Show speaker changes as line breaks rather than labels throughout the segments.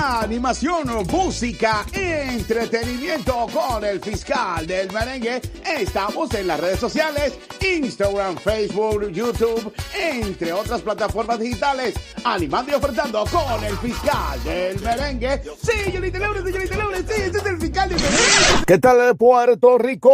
Animación, música, entretenimiento con el fiscal del merengue. Estamos en las redes sociales, Instagram, Facebook, YouTube, entre otras plataformas digitales. Animando y ofertando con el fiscal del merengue. Sí, Yolita López, sí, ese es el fiscal del merengue. ¿Qué tal, Puerto Rico?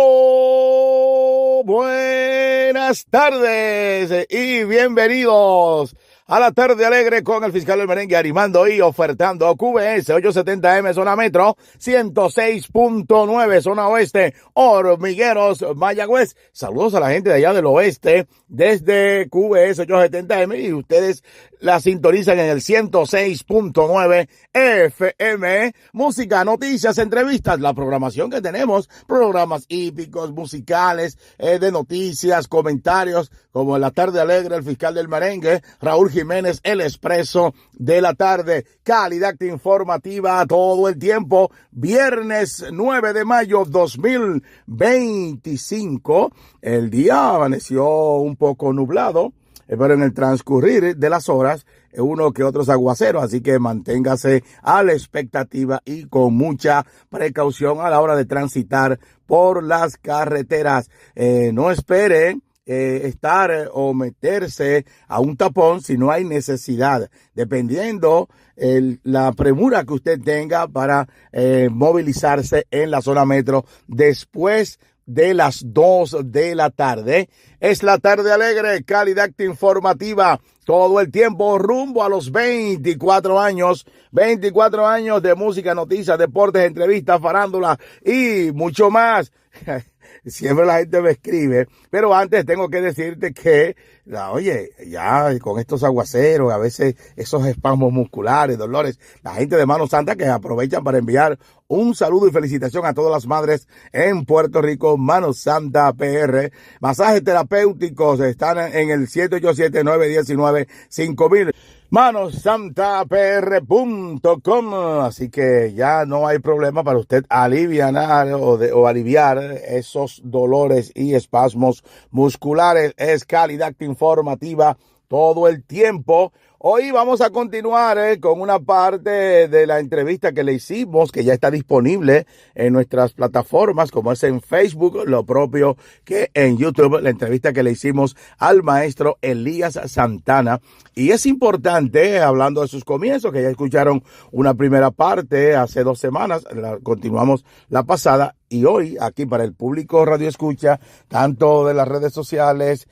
Buenas tardes y bienvenidos a la tarde alegre con el fiscal del merengue, animando y ofertando QBS 870M zona metro, 106.9 zona oeste, Hormigueros, Mayagüez. Saludos a la gente de allá del oeste desde QBS 870M y ustedes la sintonizan en el 106.9 FM. Música, noticias, entrevistas, la programación que tenemos, programas hípicos, musicales, de noticias, comentarios, como en la tarde alegre, el fiscal del merengue, Raúl Jiménez, el expreso de la tarde, calidad informativa todo el tiempo. Viernes 9 de mayo 2025, el día amaneció un poco nublado, pero en el transcurrir de las horas, uno que otros aguaceros, así que manténgase a la expectativa y con mucha precaución a la hora de transitar por las carreteras. No espere estar o meterse a un tapón si no hay necesidad, dependiendo la premura que usted tenga para movilizarse en la zona metro después de las 2 de la tarde. Es la tarde alegre, calidad informativa todo el tiempo, rumbo a los 24 años de música, noticias, deportes, entrevistas, farándula y mucho más. Siempre la gente me escribe, pero antes tengo que decirte que, oye, ya con estos aguaceros, a veces esos espasmos musculares, dolores, la gente de Mano Santa que aprovechan para enviar un saludo y felicitación a todas las madres en Puerto Rico. Mano Santa PR, masajes terapéuticos están en el 787-919-5000. manosantapr.com, así que ya no hay problema para usted alivianar o aliviar esos dolores y espasmos musculares. Es calidad informativa todo el tiempo. Hoy vamos a continuar con una parte de la entrevista que le hicimos, que ya está disponible en nuestras plataformas, como es en Facebook, lo propio que en YouTube, la entrevista que le hicimos al maestro Elías Santana. Y es importante, hablando de sus comienzos, que ya escucharon una primera parte hace 2 semanas, continuamos la pasada. Y hoy, aquí para el público radio escucha, tanto de las redes sociales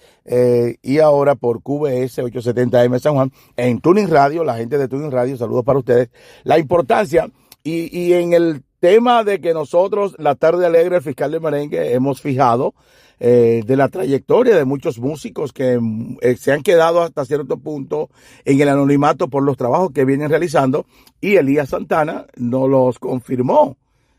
y ahora por QBS 870M San Juan, en Tuning Radio, la gente de Tuning Radio, saludos para ustedes. La importancia y en el tema de que nosotros, la tarde alegre, el fiscal de merengue, hemos fijado de la trayectoria de muchos músicos que se han quedado hasta cierto punto en el anonimato por los trabajos que vienen realizando, y Elías Santana nos los confirmó.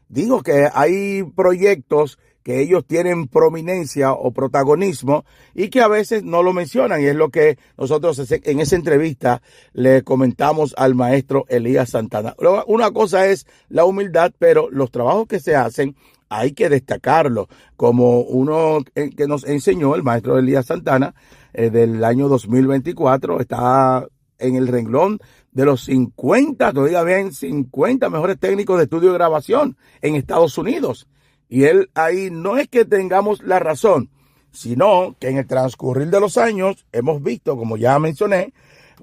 Digo que hay proyectos que ellos tienen prominencia o protagonismo y que a veces no lo mencionan, y es lo que nosotros en esa entrevista le comentamos al maestro Elías Santana. Una cosa es la humildad, pero los trabajos que se hacen hay que destacarlo, como uno que nos enseñó el maestro Elías Santana del año 2024, está en el renglón de los 50, no diga bien, 50 mejores técnicos de estudio y grabación en Estados Unidos. Y él ahí no es que tengamos la razón, sino que en el transcurrir de los años hemos visto, como ya mencioné,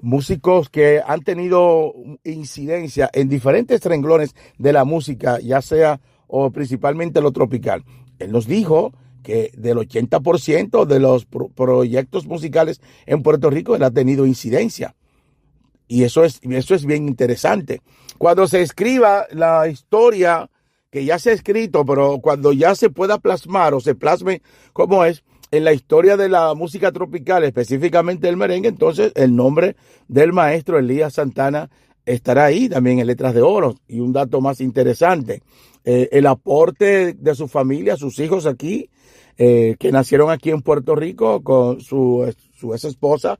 músicos que han tenido incidencia en diferentes renglones de la música, ya sea o principalmente lo tropical. Él nos dijo que del 80% de los proyectos musicales en Puerto Rico él ha tenido incidencia. Y eso es bien interesante. Cuando se escriba la historia que ya se ha escrito, pero cuando ya se pueda plasmar o se plasme como es en la historia de la música tropical, específicamente el merengue, entonces el nombre del maestro Elías Santana estará ahí también en letras de oro. Y un dato más interesante, el aporte de su familia, sus hijos aquí, que nacieron aquí en Puerto Rico con su ex esposa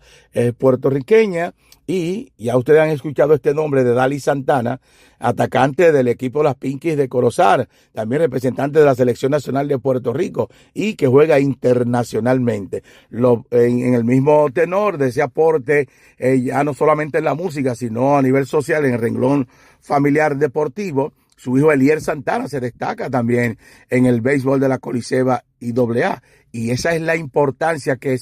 puertorriqueña, y ya ustedes han escuchado este nombre de Dalí Santana, atacante del equipo de las Pinkies de Corozal, también representante de la Selección Nacional de Puerto Rico y que juega internacionalmente. En el mismo tenor de ese aporte, ya no solamente en la música, sino a nivel social, en el renglón familiar deportivo. Su hijo Elier Santana se destaca también en el béisbol de la Coliseba y AA. Y esa es la importancia que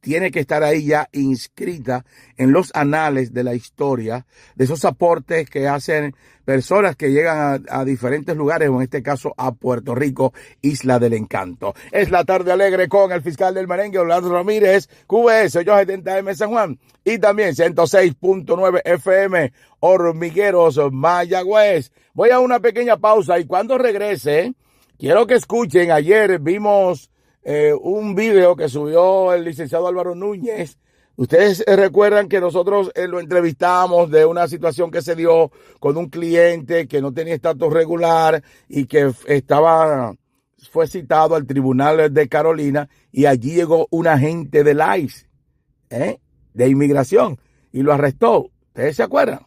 tiene que estar ahí ya inscrita en los anales de la historia, de esos aportes que hacen personas que llegan a diferentes lugares, o en este caso a Puerto Rico, Isla del Encanto. Es la tarde alegre con el fiscal del merengue, Orlando Ramírez, QBS 870M San Juan, y también 106.9 FM, Hormigueros, Mayagüez. Voy a una pequeña pausa y cuando regrese, quiero que escuchen, ayer vimos un video que subió el licenciado Álvaro Núñez. Ustedes recuerdan que nosotros lo entrevistamos de una situación que se dio con un cliente que no tenía estatus regular y que fue citado al tribunal de Carolina, y allí llegó un agente del ICE, de inmigración, y lo arrestó. ¿Ustedes se acuerdan?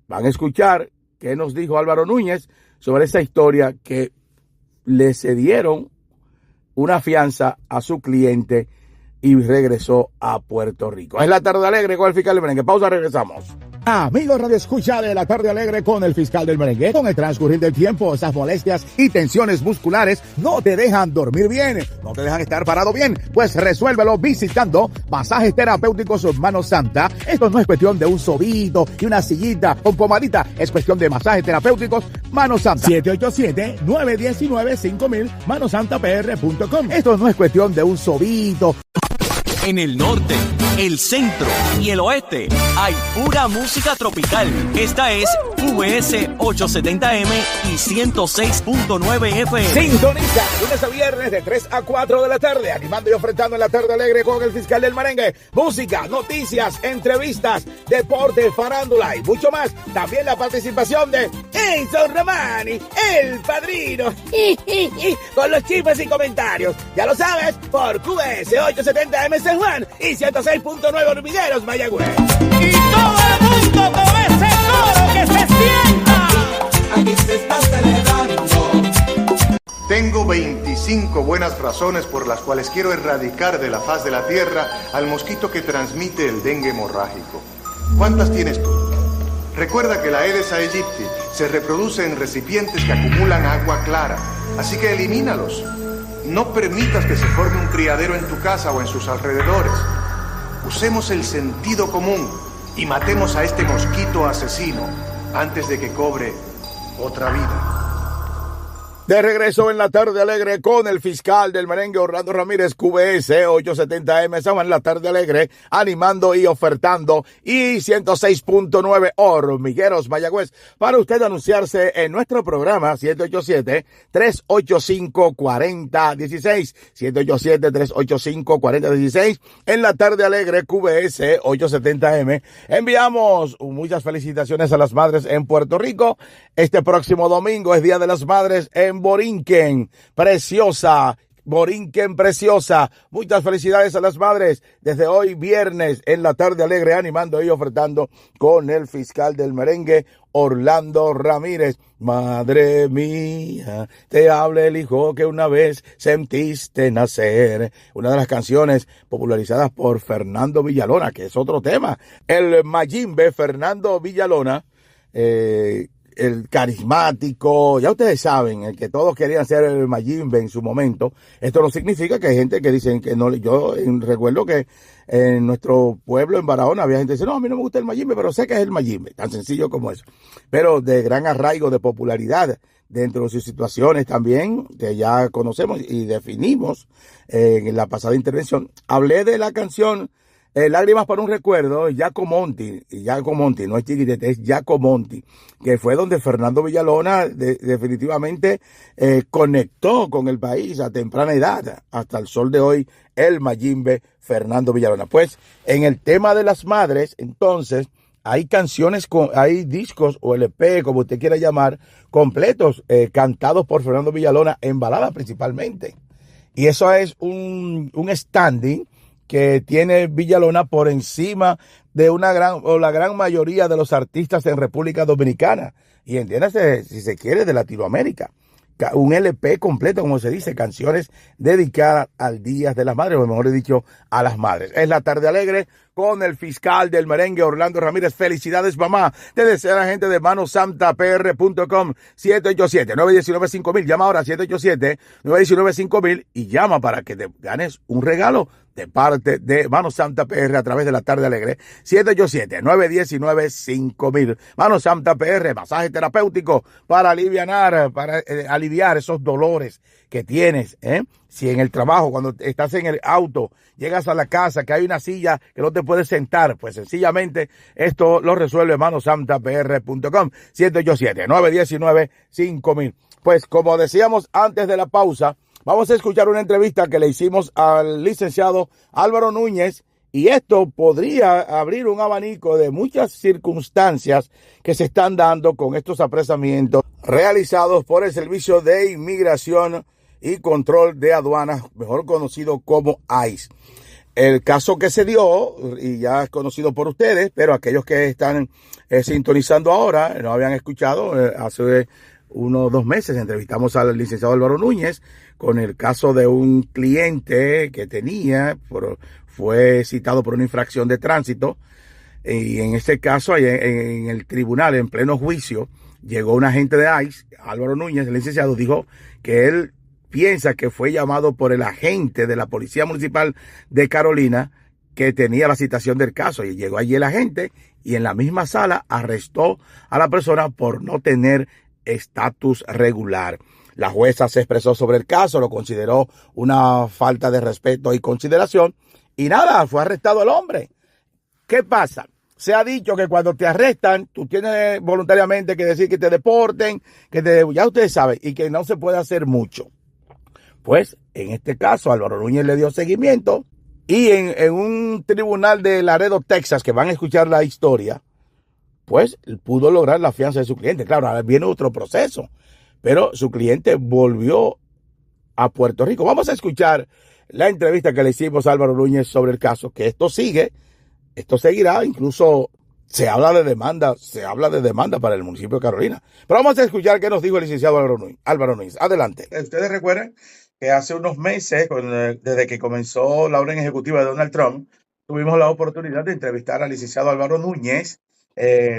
Van a escuchar qué nos dijo Álvaro Núñez sobre esa historia, que le cedieron una fianza a su cliente y regresó a Puerto Rico. Es la tarde alegre con el fiscal del merengue. Pausa, regresamos.
Amigos Radio Escucha de la tarde alegre con el fiscal del merengue. Con el transcurrir del tiempo, esas molestias y tensiones musculares no te dejan dormir bien, no te dejan estar parado bien. Pues resuélvelo visitando Masajes Terapéuticos Mano Santa. Esto no es cuestión de un sobito y una sillita con pomadita, es cuestión de Masajes Terapéuticos Mano Santa. 787-919-5000, manosantapr.com. Esto no es cuestión de un sobito.
En el norte, el centro y el oeste hay pura música tropical. Esta es QBS 870M y 106.9 FM.
Sintoniza lunes a viernes de 3 a 4 de la tarde, animando y ofrendando en la tarde alegre con el fiscal del merengue. Música, noticias, entrevistas, deporte, farándula y mucho más. También la participación de Enzo Romani, el padrino, con los chismes y comentarios. Ya lo sabes, por QBS 870M San Juan y 106.9 Hormigueros, Mayagüez.
Y todo el mundo con ese coro que se sienta.
Aquí se está celebrando. Tengo 25 buenas razones por las cuales quiero erradicar de la faz de la tierra al mosquito que transmite el dengue hemorrágico. ¿Cuántas tienes tú? Recuerda que la Aedes aegypti se reproduce en recipientes que acumulan agua clara, así que elimínalos. No permitas que se forme un criadero en tu casa o en sus alrededores. Usemos el sentido común y matemos a este mosquito asesino antes de que cobre otra vida.
De regreso en la tarde alegre con el fiscal del merengue, Orlando Ramírez, QBS 870M San Juan, la tarde alegre, animando y ofertando, y 106.9 Hormigueros, Mayagüez, para usted anunciarse en nuestro programa, 787-385-4016, 787-385-4016, en la tarde alegre, QBS 870M. Enviamos muchas felicitaciones a las madres en Puerto Rico. Este próximo domingo es Día de las Madres en Borinquen, preciosa. Muchas felicidades a las madres desde hoy viernes en la tarde alegre, animando y ofertando con el fiscal del merengue, Orlando Ramírez. Madre mía, te habla el hijo que una vez sentiste nacer. Una de las canciones popularizadas por Fernando Villalona, que es otro tema. El Mayimbe, Fernando Villalona, el carismático, ya ustedes saben, el que todos querían ser el Mayimbe en su momento. Esto no significa que hay gente que dicen que no. Yo recuerdo que en nuestro pueblo, en Barahona, había gente que dice, no, a mí no me gusta el Mayimbe, pero sé que es el Mayimbe, tan sencillo como eso. Pero de gran arraigo, de popularidad, dentro de sus situaciones también, que ya conocemos y definimos en la pasada intervención. Hablé de la canción Lágrimas para un recuerdo, Yaco Monti, no es Chiquitete, es Yaco Monti, que fue donde Fernando Villalona definitivamente conectó con el país a temprana edad, hasta el sol de hoy, el Mayimbe Fernando Villalona. Pues en el tema de las madres, entonces, hay canciones, hay discos o LP, como usted quiera llamar, completos, cantados por Fernando Villalona, en balada principalmente. Y eso es un standing que tiene Villalona por encima de la gran mayoría de los artistas en República Dominicana. Y entiéndase, si se quiere, de Latinoamérica. Un LP completo, como se dice, canciones dedicadas al Día de las Madres, o mejor dicho, a las madres. Es la tarde alegre con el fiscal del merengue, Orlando Ramírez. Felicidades, mamá. Te desea la gente de manosantapr.com, 787-919-5000. Llama ahora, 787-919-5000, y llama para que te ganes un regalo de parte de Mano Santa PR a través de la Tarde Alegre. 787-919-5000. Mano Santa PR, masaje terapéutico para aliviar esos dolores que tienes, Si en el trabajo, cuando estás en el auto, llegas a la casa, que hay una silla que no te puedes sentar, pues sencillamente esto lo resuelve manosantapr.com, 787-919-5000. Pues como decíamos antes de la pausa, vamos a escuchar una entrevista que le hicimos al licenciado Álvaro Núñez, y esto podría abrir un abanico de muchas circunstancias que se están dando con estos apresamientos realizados por el Servicio de Inmigración y Control de Aduanas, mejor conocido como ICE. El caso que se dio, y ya es conocido por ustedes, pero aquellos que están sintonizando ahora, no habían escuchado, hace unos 2 meses entrevistamos al licenciado Álvaro Núñez con el caso de un cliente que fue citado por una infracción de tránsito, y en este caso en el tribunal, en pleno juicio, llegó un agente de ICE. Álvaro Núñez, el licenciado, dijo que él piensa que fue llamado por el agente de la Policía Municipal de Carolina que tenía la citación del caso, y llegó allí el agente y en la misma sala arrestó a la persona por no tener estatus regular. La jueza se expresó sobre el caso, lo consideró una falta de respeto y consideración, y nada, fue arrestado el hombre. ¿Qué pasa? Se ha dicho que cuando te arrestan, tú tienes voluntariamente que decir que te deporten, ya ustedes saben, y que no se puede hacer mucho. Pues, en este caso, Álvaro Núñez le dio seguimiento, y en un tribunal de Laredo, Texas, que van a escuchar la historia, pues pudo lograr la fianza de su cliente. Claro, ahora viene otro proceso, pero su cliente volvió a Puerto Rico. Vamos a escuchar la entrevista que le hicimos a Álvaro Núñez sobre el caso, que esto seguirá, incluso se habla de demanda para el municipio de Carolina. Pero vamos a escuchar qué nos dijo el licenciado Álvaro Núñez. Adelante. Ustedes recuerdan que hace unos meses, desde que comenzó la orden ejecutiva de Donald Trump, tuvimos la oportunidad de entrevistar al licenciado Álvaro Núñez,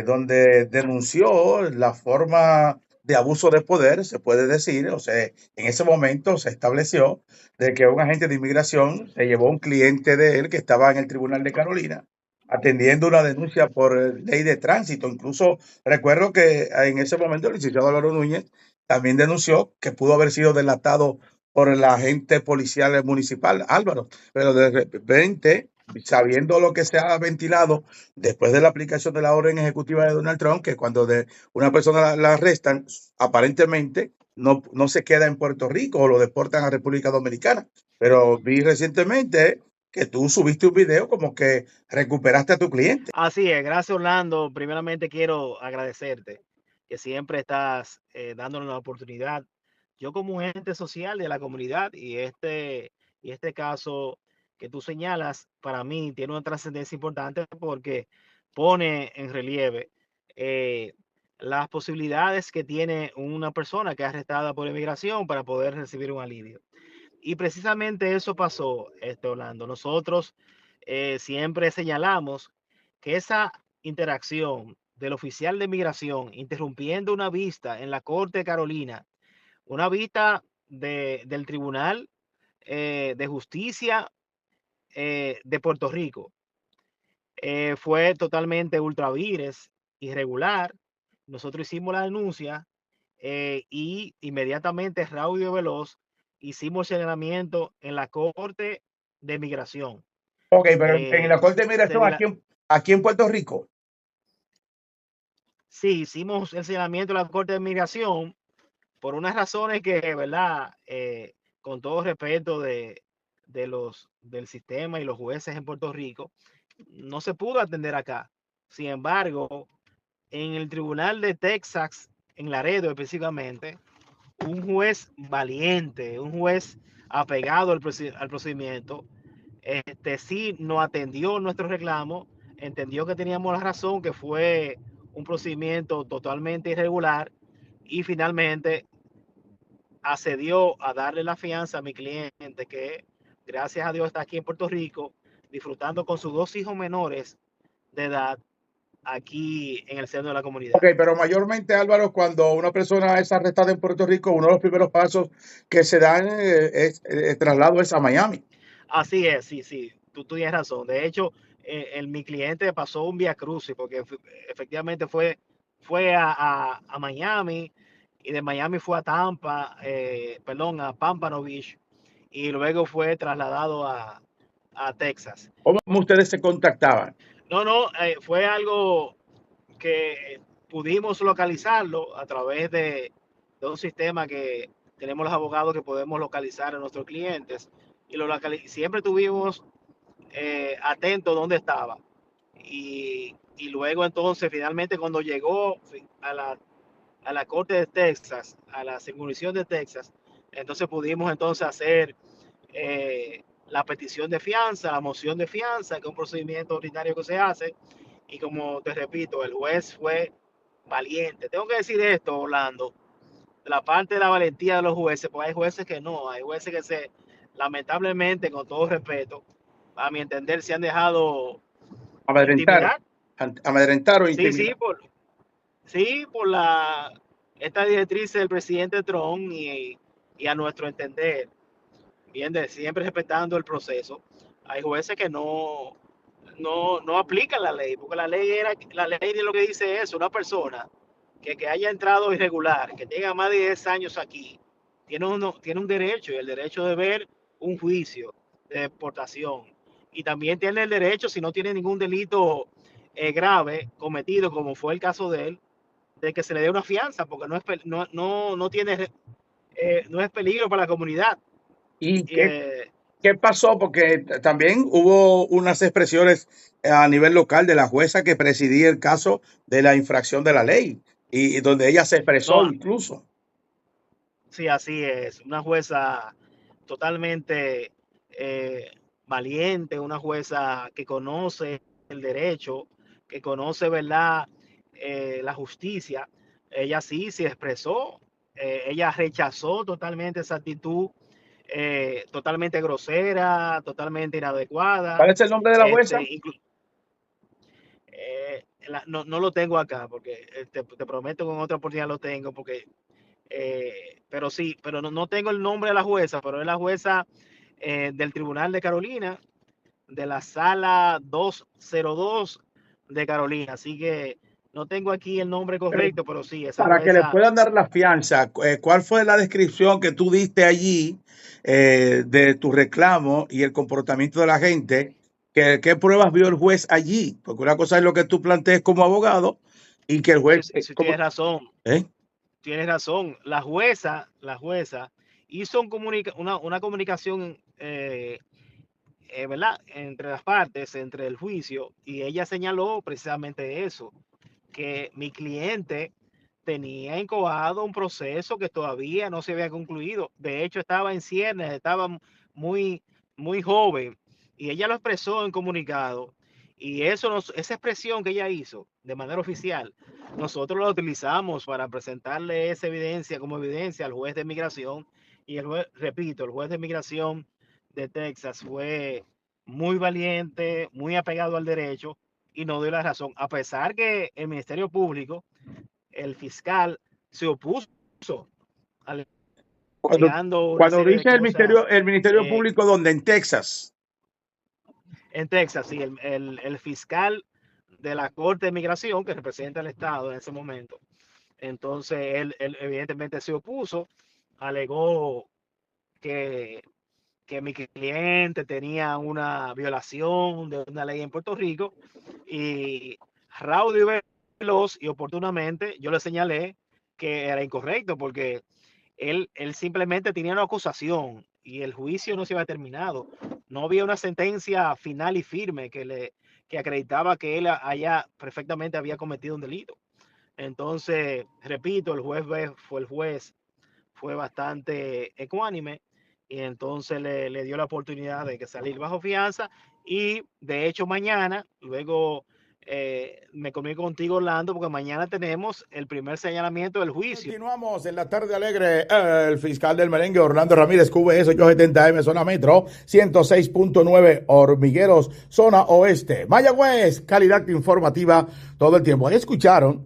donde denunció la forma de abuso de poder, se puede decir. O sea, en ese momento se estableció de que un agente de inmigración se llevó a un cliente de él que estaba en el tribunal de Carolina atendiendo una denuncia por ley de tránsito. Incluso recuerdo que en ese momento el licenciado Álvaro Núñez también denunció que pudo haber sido delatado por el agente policial municipal, Álvaro, pero de repente, sabiendo lo que se ha ventilado después de la aplicación de la orden ejecutiva de Donald Trump, que cuando una persona la arrestan, aparentemente no se queda en Puerto Rico o lo deportan a República Dominicana. Pero vi recientemente que tú subiste un video como que recuperaste a tu cliente.
Así es, gracias Orlando. Primeramente quiero agradecerte que siempre estás dándonos la oportunidad. Yo como un ente social de la comunidad, y este caso que tú señalas, para mí tiene una trascendencia importante porque pone en relieve las posibilidades que tiene una persona que es arrestada por inmigración para poder recibir un alivio. Y precisamente eso pasó, Orlando. Nosotros siempre señalamos que esa interacción del oficial de migración interrumpiendo una vista en la Corte de Carolina, una vista del Tribunal de Justicia de Puerto Rico, fue totalmente ultravires, irregular. Nosotros hicimos la denuncia y inmediatamente Raudio Veloz hicimos señalamiento en la Corte de Migración.
Ok, pero en la Corte de Migración aquí en Puerto Rico.
Sí, hicimos el señalamiento en la Corte de Migración por unas razones que, ¿verdad? Con todo respeto del sistema y los jueces en Puerto Rico, no se pudo atender acá. Sin embargo, en el Tribunal de Texas, en Laredo específicamente, un juez valiente, un juez apegado al procedimiento, sí nos atendió nuestro reclamo, entendió que teníamos la razón, que fue un procedimiento totalmente irregular, y finalmente accedió a darle la fianza a mi cliente, que gracias a Dios está aquí en Puerto Rico, disfrutando con sus 2 hijos menores de edad aquí en el seno de la comunidad.
Ok, pero mayormente, Álvaro, cuando una persona es arrestada en Puerto Rico, uno de los primeros pasos que se dan es el traslado es a Miami.
Así es, sí, tú tienes razón. De hecho, mi cliente pasó un vía crucis porque efectivamente fue a Miami y de Miami fue a Tampa, perdón, a Pampano Beach y luego fue trasladado a Texas.
¿Cómo ustedes se contactaban?
No, fue algo que pudimos localizarlo a través de un sistema que tenemos los abogados que podemos localizar a nuestros clientes y siempre tuvimos atento dónde estaba. Y luego entonces, finalmente, cuando llegó a la corte de Texas, a la circunscripción de Texas, entonces pudimos entonces hacer la petición de fianza, la moción de fianza, que es un procedimiento ordinario que se hace. Y como te repito, el juez fue valiente. Tengo que decir esto, Orlando, de la parte de la valentía de los jueces, pues hay jueces que no, hay jueces que lamentablemente, con todo respeto, a mi entender, se han dejado
Amedrentar,
intimidar.
amedrentar o
Sí,
intimidar.
por esta directriz del presidente Trump y a nuestro entender, bien, siempre respetando el proceso, hay jueces que no aplican la ley, porque la ley de lo que dice es una persona que haya entrado irregular, que tenga más de 10 años aquí, tiene un derecho, y el derecho de ver un juicio de deportación. Y también tiene el derecho, si no tiene ningún delito grave cometido, como fue el caso de él, de que se le dé una fianza, porque no es peligro para la comunidad.
¿Y
Eh,
qué pasó? Porque también hubo unas expresiones a nivel local de la jueza que presidía el caso de la infracción de la ley y donde ella se expresó
no,
incluso.
sí, así es. Una jueza totalmente valiente, una jueza que conoce el derecho, que conoce, ¿verdad? La justicia. Ella sí se expresó, ella rechazó totalmente esa actitud totalmente grosera, totalmente inadecuada.
¿Cuál es el nombre de la jueza?
No lo tengo acá, porque te prometo que en otra oportunidad lo tengo, porque pero sí, pero no tengo el nombre de la jueza, pero es la jueza del Tribunal de Carolina, de la sala 202 de Carolina. Así que no tengo aquí el nombre
Pero
correcto, pero sí, esa
para que le
jueza.
puedan dar la fianza, ¿cuál fue la descripción que tú diste allí de tu reclamo y el comportamiento de la gente? ¿Qué pruebas vio el juez allí? Porque una cosa es lo que tú plantees como abogado y que el juez,
Si tienes razón,
¿eh?
tienes razón. La jueza hizo una comunicación, ¿verdad? Entre las partes, entre el juicio, y ella señaló precisamente eso, que mi cliente tenía incoado un proceso que todavía no se había concluido. De hecho, estaba en ciernes, estaba muy, muy joven, y ella lo expresó en comunicado. Y esa expresión que ella hizo de manera oficial, nosotros la utilizamos para presentarle esa evidencia como evidencia al juez de migración. Y repito, el juez de migración de Texas fue muy valiente, muy apegado al derecho y nos dio la razón, a pesar que el Ministerio Público, el fiscal, se opuso,
Cuando,
alegando una
cuando
serie de
dice
cosas
el Ministerio Público, ¿dónde? En Texas.
en Texas. Sí, el fiscal de la Corte de Migración, que representa al Estado en ese momento. Entonces, él evidentemente se opuso, alegó que mi cliente tenía una violación de una ley en Puerto Rico, y raudo y veloz y oportunamente yo le señalé que era incorrecto, porque él simplemente tenía una acusación y el juicio no se había terminado. No había una sentencia final y firme que acreditaba que él perfectamente había cometido un delito. Entonces, repito, el juez fue bastante ecuánime, y entonces le dio la oportunidad de que salir bajo fianza. Y de hecho mañana, luego me comunico contigo, Orlando, porque mañana tenemos el primer señalamiento del juicio.
Continuamos en la tarde alegre. El fiscal del merengue, Orlando Ramírez, QBS 870M, zona metro, 106.9 Hormigueros, zona oeste. Mayagüez, calidad informativa todo el tiempo. Ahí escucharon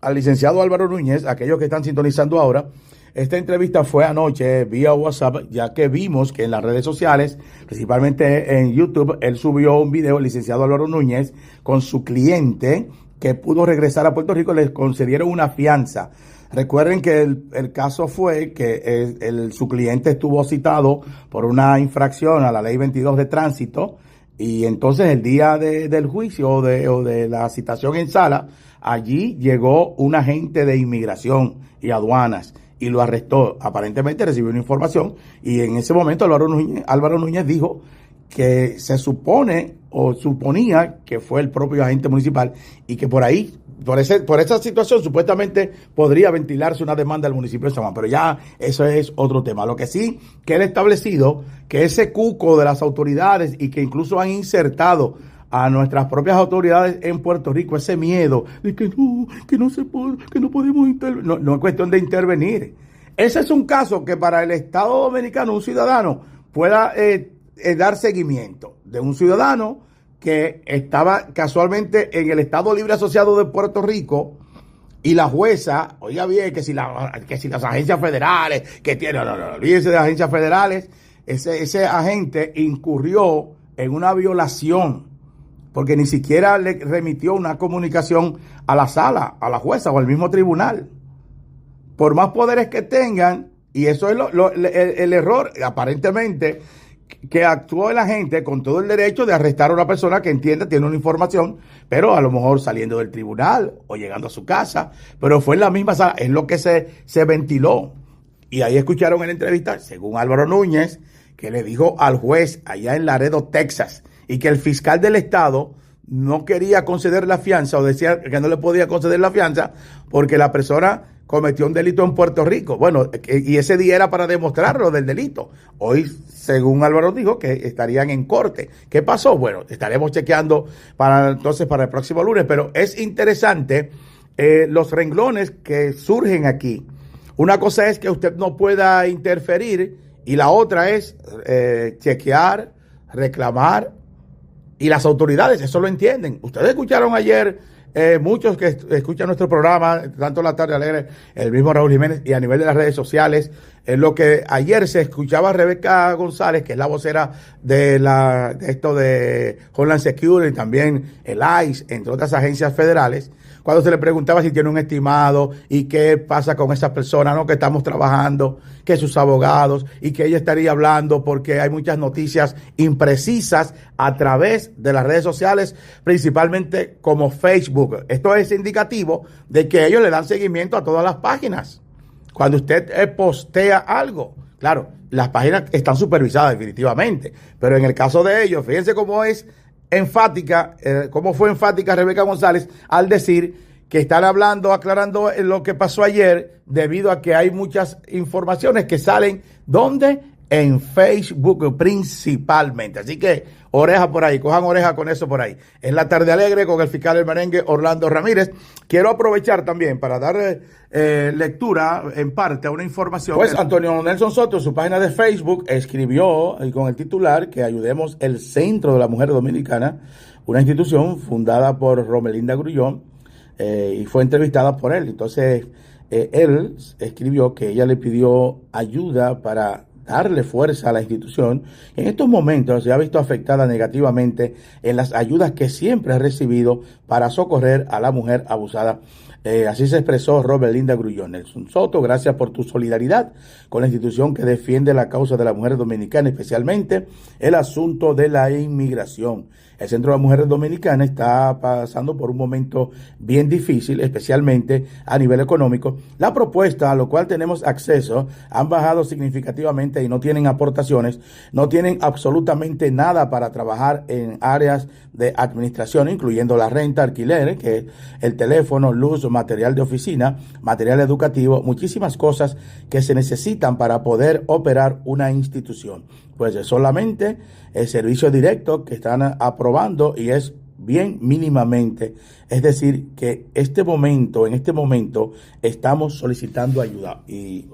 al licenciado Álvaro Núñez, aquellos que están sintonizando ahora. Esta entrevista fue anoche vía WhatsApp, ya que vimos que en las redes sociales, principalmente en YouTube, él subió un video, el licenciado Álvaro Núñez, con su cliente que pudo regresar a Puerto Rico, les concedieron una fianza. Recuerden que el caso fue que su cliente estuvo citado por una infracción a la ley 22 de tránsito, y entonces el día del juicio o de la citación en sala, allí llegó un agente de inmigración y aduanas y lo arrestó. Aparentemente recibió una información y en ese momento Álvaro Núñez dijo que se supone o suponía que fue el propio agente municipal y que por ahí, por esa situación, supuestamente podría ventilarse una demanda del municipio de San Juan, pero ya eso es otro tema. Lo que sí queda establecido que ese cuco de las autoridades y que incluso han insertado a nuestras propias autoridades en Puerto Rico ese miedo de que no se puede, que no podemos intervenir. No es cuestión de intervenir. Ese es un caso que para el Estado Dominicano un ciudadano pueda dar seguimiento de un ciudadano que estaba casualmente en el Estado Libre Asociado de Puerto Rico y la jueza, oiga bien, que si las agencias federales, olvídense de las agencias federales, ese agente incurrió en una violación porque ni siquiera le remitió una comunicación a la sala, a la jueza o al mismo tribunal. Por más poderes que tengan, y eso es el error, aparentemente, que actuó el agente con todo el derecho de arrestar a una persona que entiende, tiene una información, pero a lo mejor saliendo del tribunal o llegando a su casa, pero fue en la misma sala, es lo que se ventiló. Y ahí escucharon en la entrevista, según Álvaro Núñez, que le dijo al juez allá en Laredo, Texas, y que el fiscal del estado no quería conceder la fianza o decía que no le podía conceder la fianza porque la persona cometió un delito en Puerto Rico. Bueno, y ese día era para demostrarlo del delito. Hoy, según Álvaro dijo, que estarían en corte. ¿Qué pasó? Bueno, estaremos chequeando para el próximo lunes, pero es interesante los renglones que surgen aquí. Una cosa es que usted no pueda interferir y la otra es chequear, reclamar. Y las autoridades eso lo entienden. Ustedes escucharon ayer, muchos que escuchan nuestro programa, tanto La Tarde Alegre, el mismo Raúl Jiménez, y a nivel de las redes sociales, lo que ayer se escuchaba a Rebeca González, que es la vocera de esto de Homeland Security, también el ICE, entre otras agencias federales, cuando se le preguntaba si tiene un estimado y qué pasa con esas personas, ¿no?, que estamos trabajando, que sus abogados, y que ella estaría hablando porque hay muchas noticias imprecisas a través de las redes sociales, principalmente como Facebook. Esto es indicativo de que ellos le dan seguimiento a todas las páginas. Cuando usted postea algo, claro, las páginas están supervisadas definitivamente, pero en el caso de ellos, fíjense cómo es enfática, cómo fue enfática Rebeca González al decir que están aclarando lo que pasó ayer, debido a que hay muchas informaciones que salen, ¿dónde? En Facebook principalmente. Así que oreja por ahí, cojan oreja con eso por ahí. Es La Tarde Alegre con el fiscal del merengue Orlando Ramírez. Quiero aprovechar también para dar lectura en parte a una información. Pues Antonio Nelson Soto, en su página de Facebook, escribió con el titular que ayudemos el Centro de la Mujer Dominicana, una institución fundada por Romelinda Grullón, y fue entrevistada por él. Entonces, él escribió que ella le pidió ayuda para darle fuerza a la institución. En estos momentos se ha visto afectada negativamente en las ayudas que siempre ha recibido para socorrer a la mujer abusada. Así se expresó Romelinda Grullón. Nelson Soto, gracias por tu solidaridad con la institución que defiende la causa de la mujer dominicana, especialmente el asunto de la inmigración. El Centro de las Mujeres Dominicanas está pasando por un momento bien difícil, especialmente a nivel económico. La propuesta a lo cual tenemos acceso han bajado significativamente y no tienen aportaciones, no tienen absolutamente nada para trabajar en áreas de administración, incluyendo la renta, alquiler, que es el teléfono, luz, material de oficina, material educativo, muchísimas cosas que se necesitan para poder operar una institución. Pues es solamente el servicio directo que están aprobando y es bien mínimamente. Es decir, que en este momento estamos solicitando ayuda y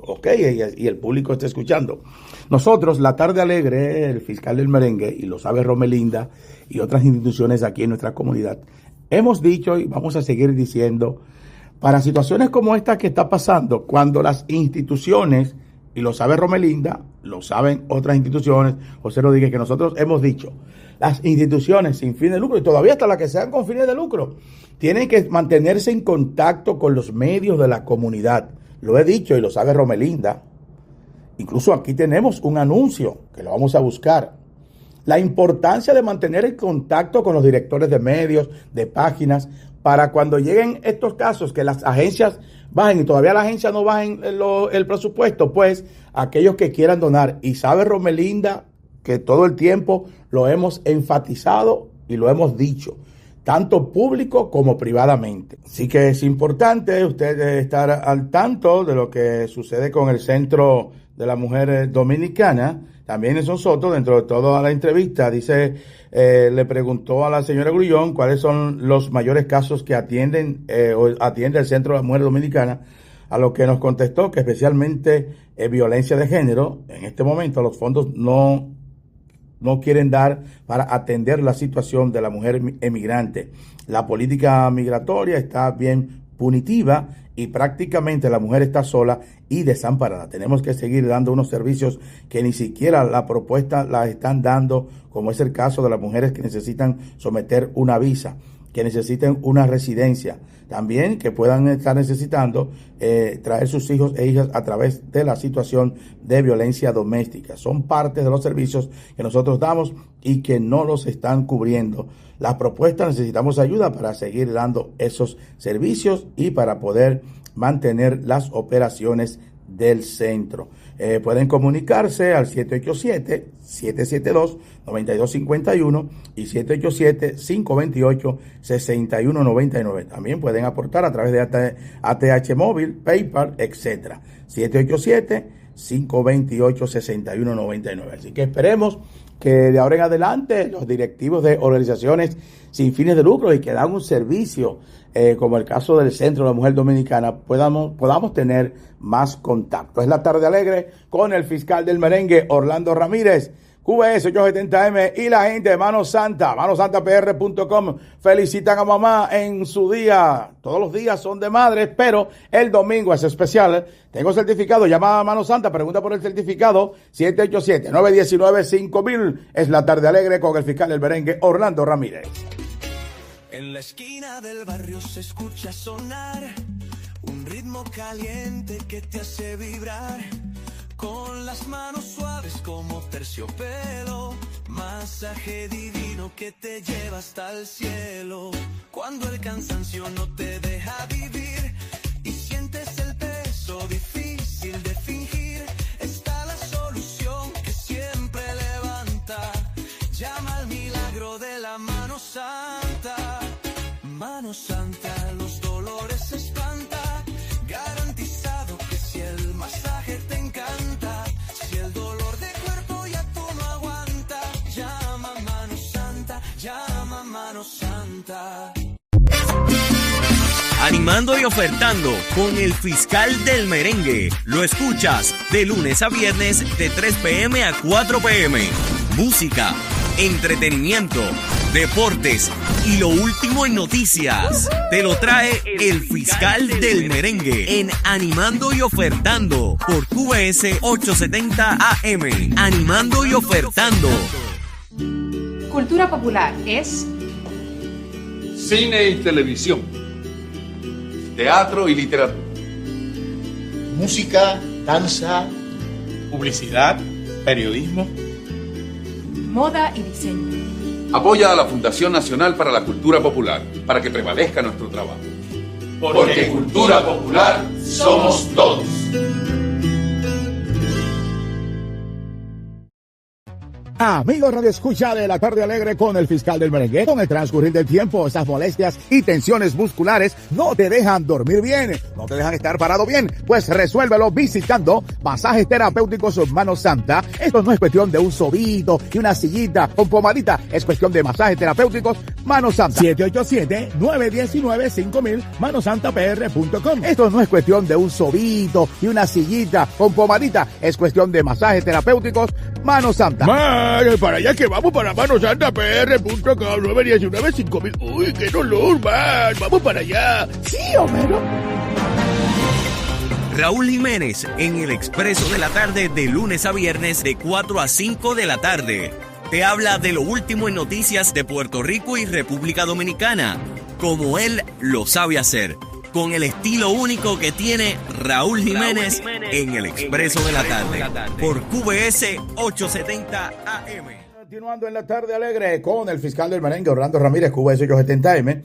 el público está escuchando. Nosotros, La Tarde Alegre, el fiscal del merengue, y lo sabe Romelinda y otras instituciones aquí en nuestra comunidad, hemos dicho y vamos a seguir diciendo, para situaciones como esta que está pasando, cuando las instituciones, y lo sabe Romelinda, lo saben otras instituciones, José Rodríguez, que nosotros hemos dicho, las instituciones sin fin de lucro, y todavía hasta las que sean con fines de lucro, tienen que mantenerse en contacto con los medios de la comunidad. Lo he dicho y lo sabe Romelinda. Incluso aquí tenemos un anuncio que lo vamos a buscar. La importancia de mantener el contacto con los directores de medios, de páginas, para cuando lleguen estos casos que las agencias bajen y todavía la agencia no bajen el presupuesto, pues aquellos que quieran donar. Y sabe Romelinda que todo el tiempo lo hemos enfatizado y lo hemos dicho, tanto público como privadamente. Así que es importante usted estar al tanto de lo que sucede con el Centro de la Mujer Dominicana. También Nelson Soto, dentro de toda la entrevista, le preguntó a la señora Grullón cuáles son los mayores casos que atiende el Centro de la Mujer Dominicana, a lo que nos contestó que especialmente violencia de género, en este momento los fondos no quieren dar para atender la situación de la mujer emigrante. La política migratoria está bien punitiva y prácticamente la mujer está sola y desamparada. Tenemos que seguir dando unos servicios que ni siquiera la propuesta la están dando, como es el caso de las mujeres que necesitan someter una visa, que necesiten una residencia, también que puedan estar necesitando traer sus hijos e hijas a través de la situación de violencia doméstica. Son parte de los servicios que nosotros damos y que no los están cubriendo. Las propuestas, necesitamos ayuda para seguir dando esos servicios y para poder mantener las operaciones del centro. Pueden comunicarse al 787-772-9251 y 787-528-6199. También pueden aportar a través de ATH Móvil, PayPal, etc. 787-528-6199. Así que esperemos que de ahora en adelante los directivos de organizaciones sin fines de lucro y que dan un servicio, como el caso del Centro de la Mujer Dominicana, podamos tener más contacto. Es La Tarde Alegre con el fiscal del merengue, Orlando Ramírez, QBS 870M, y la gente de Mano Santa, manosantapr.com, felicitan a mamá en su día. Todos los días son de madres, pero el domingo es especial. Tengo certificado, llama a Mano Santa, pregunta por el certificado, 787-919-5000. Es La Tarde Alegre con el fiscal del merengue, Orlando Ramírez.
En la esquina del barrio se escucha sonar un ritmo caliente que te hace vibrar, con las manos suaves como terciopelo, masaje divino que te lleva hasta el cielo. Cuando el cansancio no te deja vivir y sientes el peso difícil de fingir, está la solución que siempre levanta. Llama al milagro de la mano santa. Mano santa, los dolores se espanta. Garantizado que si el masaje te encanta, si el dolor de cuerpo ya tú no aguanta, llama a Mano Santa, llama a Mano Santa.
Animando y ofertando con el fiscal del merengue. Lo escuchas de lunes a viernes de 3 p.m. a 4 p.m. Música, entretenimiento, deportes y lo último en noticias. Te lo trae el fiscal del merengue en Animando y Ofertando por QBS 870 AM. Animando y Ofertando.
Cultura popular es
cine y televisión, teatro y literatura,
música, danza,
publicidad, periodismo,
moda y diseño.
Apoya a la Fundación Nacional para la Cultura Popular para que prevalezca nuestro trabajo. Porque cultura popular somos todos.
Amigos Radio Escucha de la Tarde Alegre con el Fiscal del Merengue. Con el transcurrir del tiempo, esas molestias y tensiones musculares no te dejan dormir bien, no te dejan estar parado bien. Pues resuélvelo visitando Masajes Terapéuticos Mano Santa. Esto no es cuestión de un sobito y una sillita con pomadita. Es cuestión de Masajes Terapéuticos Mano Santa. 787-919-5000 manosantapr.com. Esto no es cuestión de un sobito y una sillita con pomadita. Es cuestión de Masajes Terapéuticos Mano Santa.
Para allá que vamos para manosantapr.com, 919-5000. Uy, qué dolor, man. Vamos para allá.
Sí, Homero.
Raúl Jiménez en el Expreso de la Tarde de lunes a viernes de 4 a 5 de la tarde. Te habla de lo último en noticias de Puerto Rico y República Dominicana, como él lo sabe hacer, con el estilo único que tiene Raúl Jiménez en el Expreso de la Tarde, por QBS 870 AM.
Continuando en la Tarde Alegre con el Fiscal del Merengue, Orlando Ramírez, QBS 870M,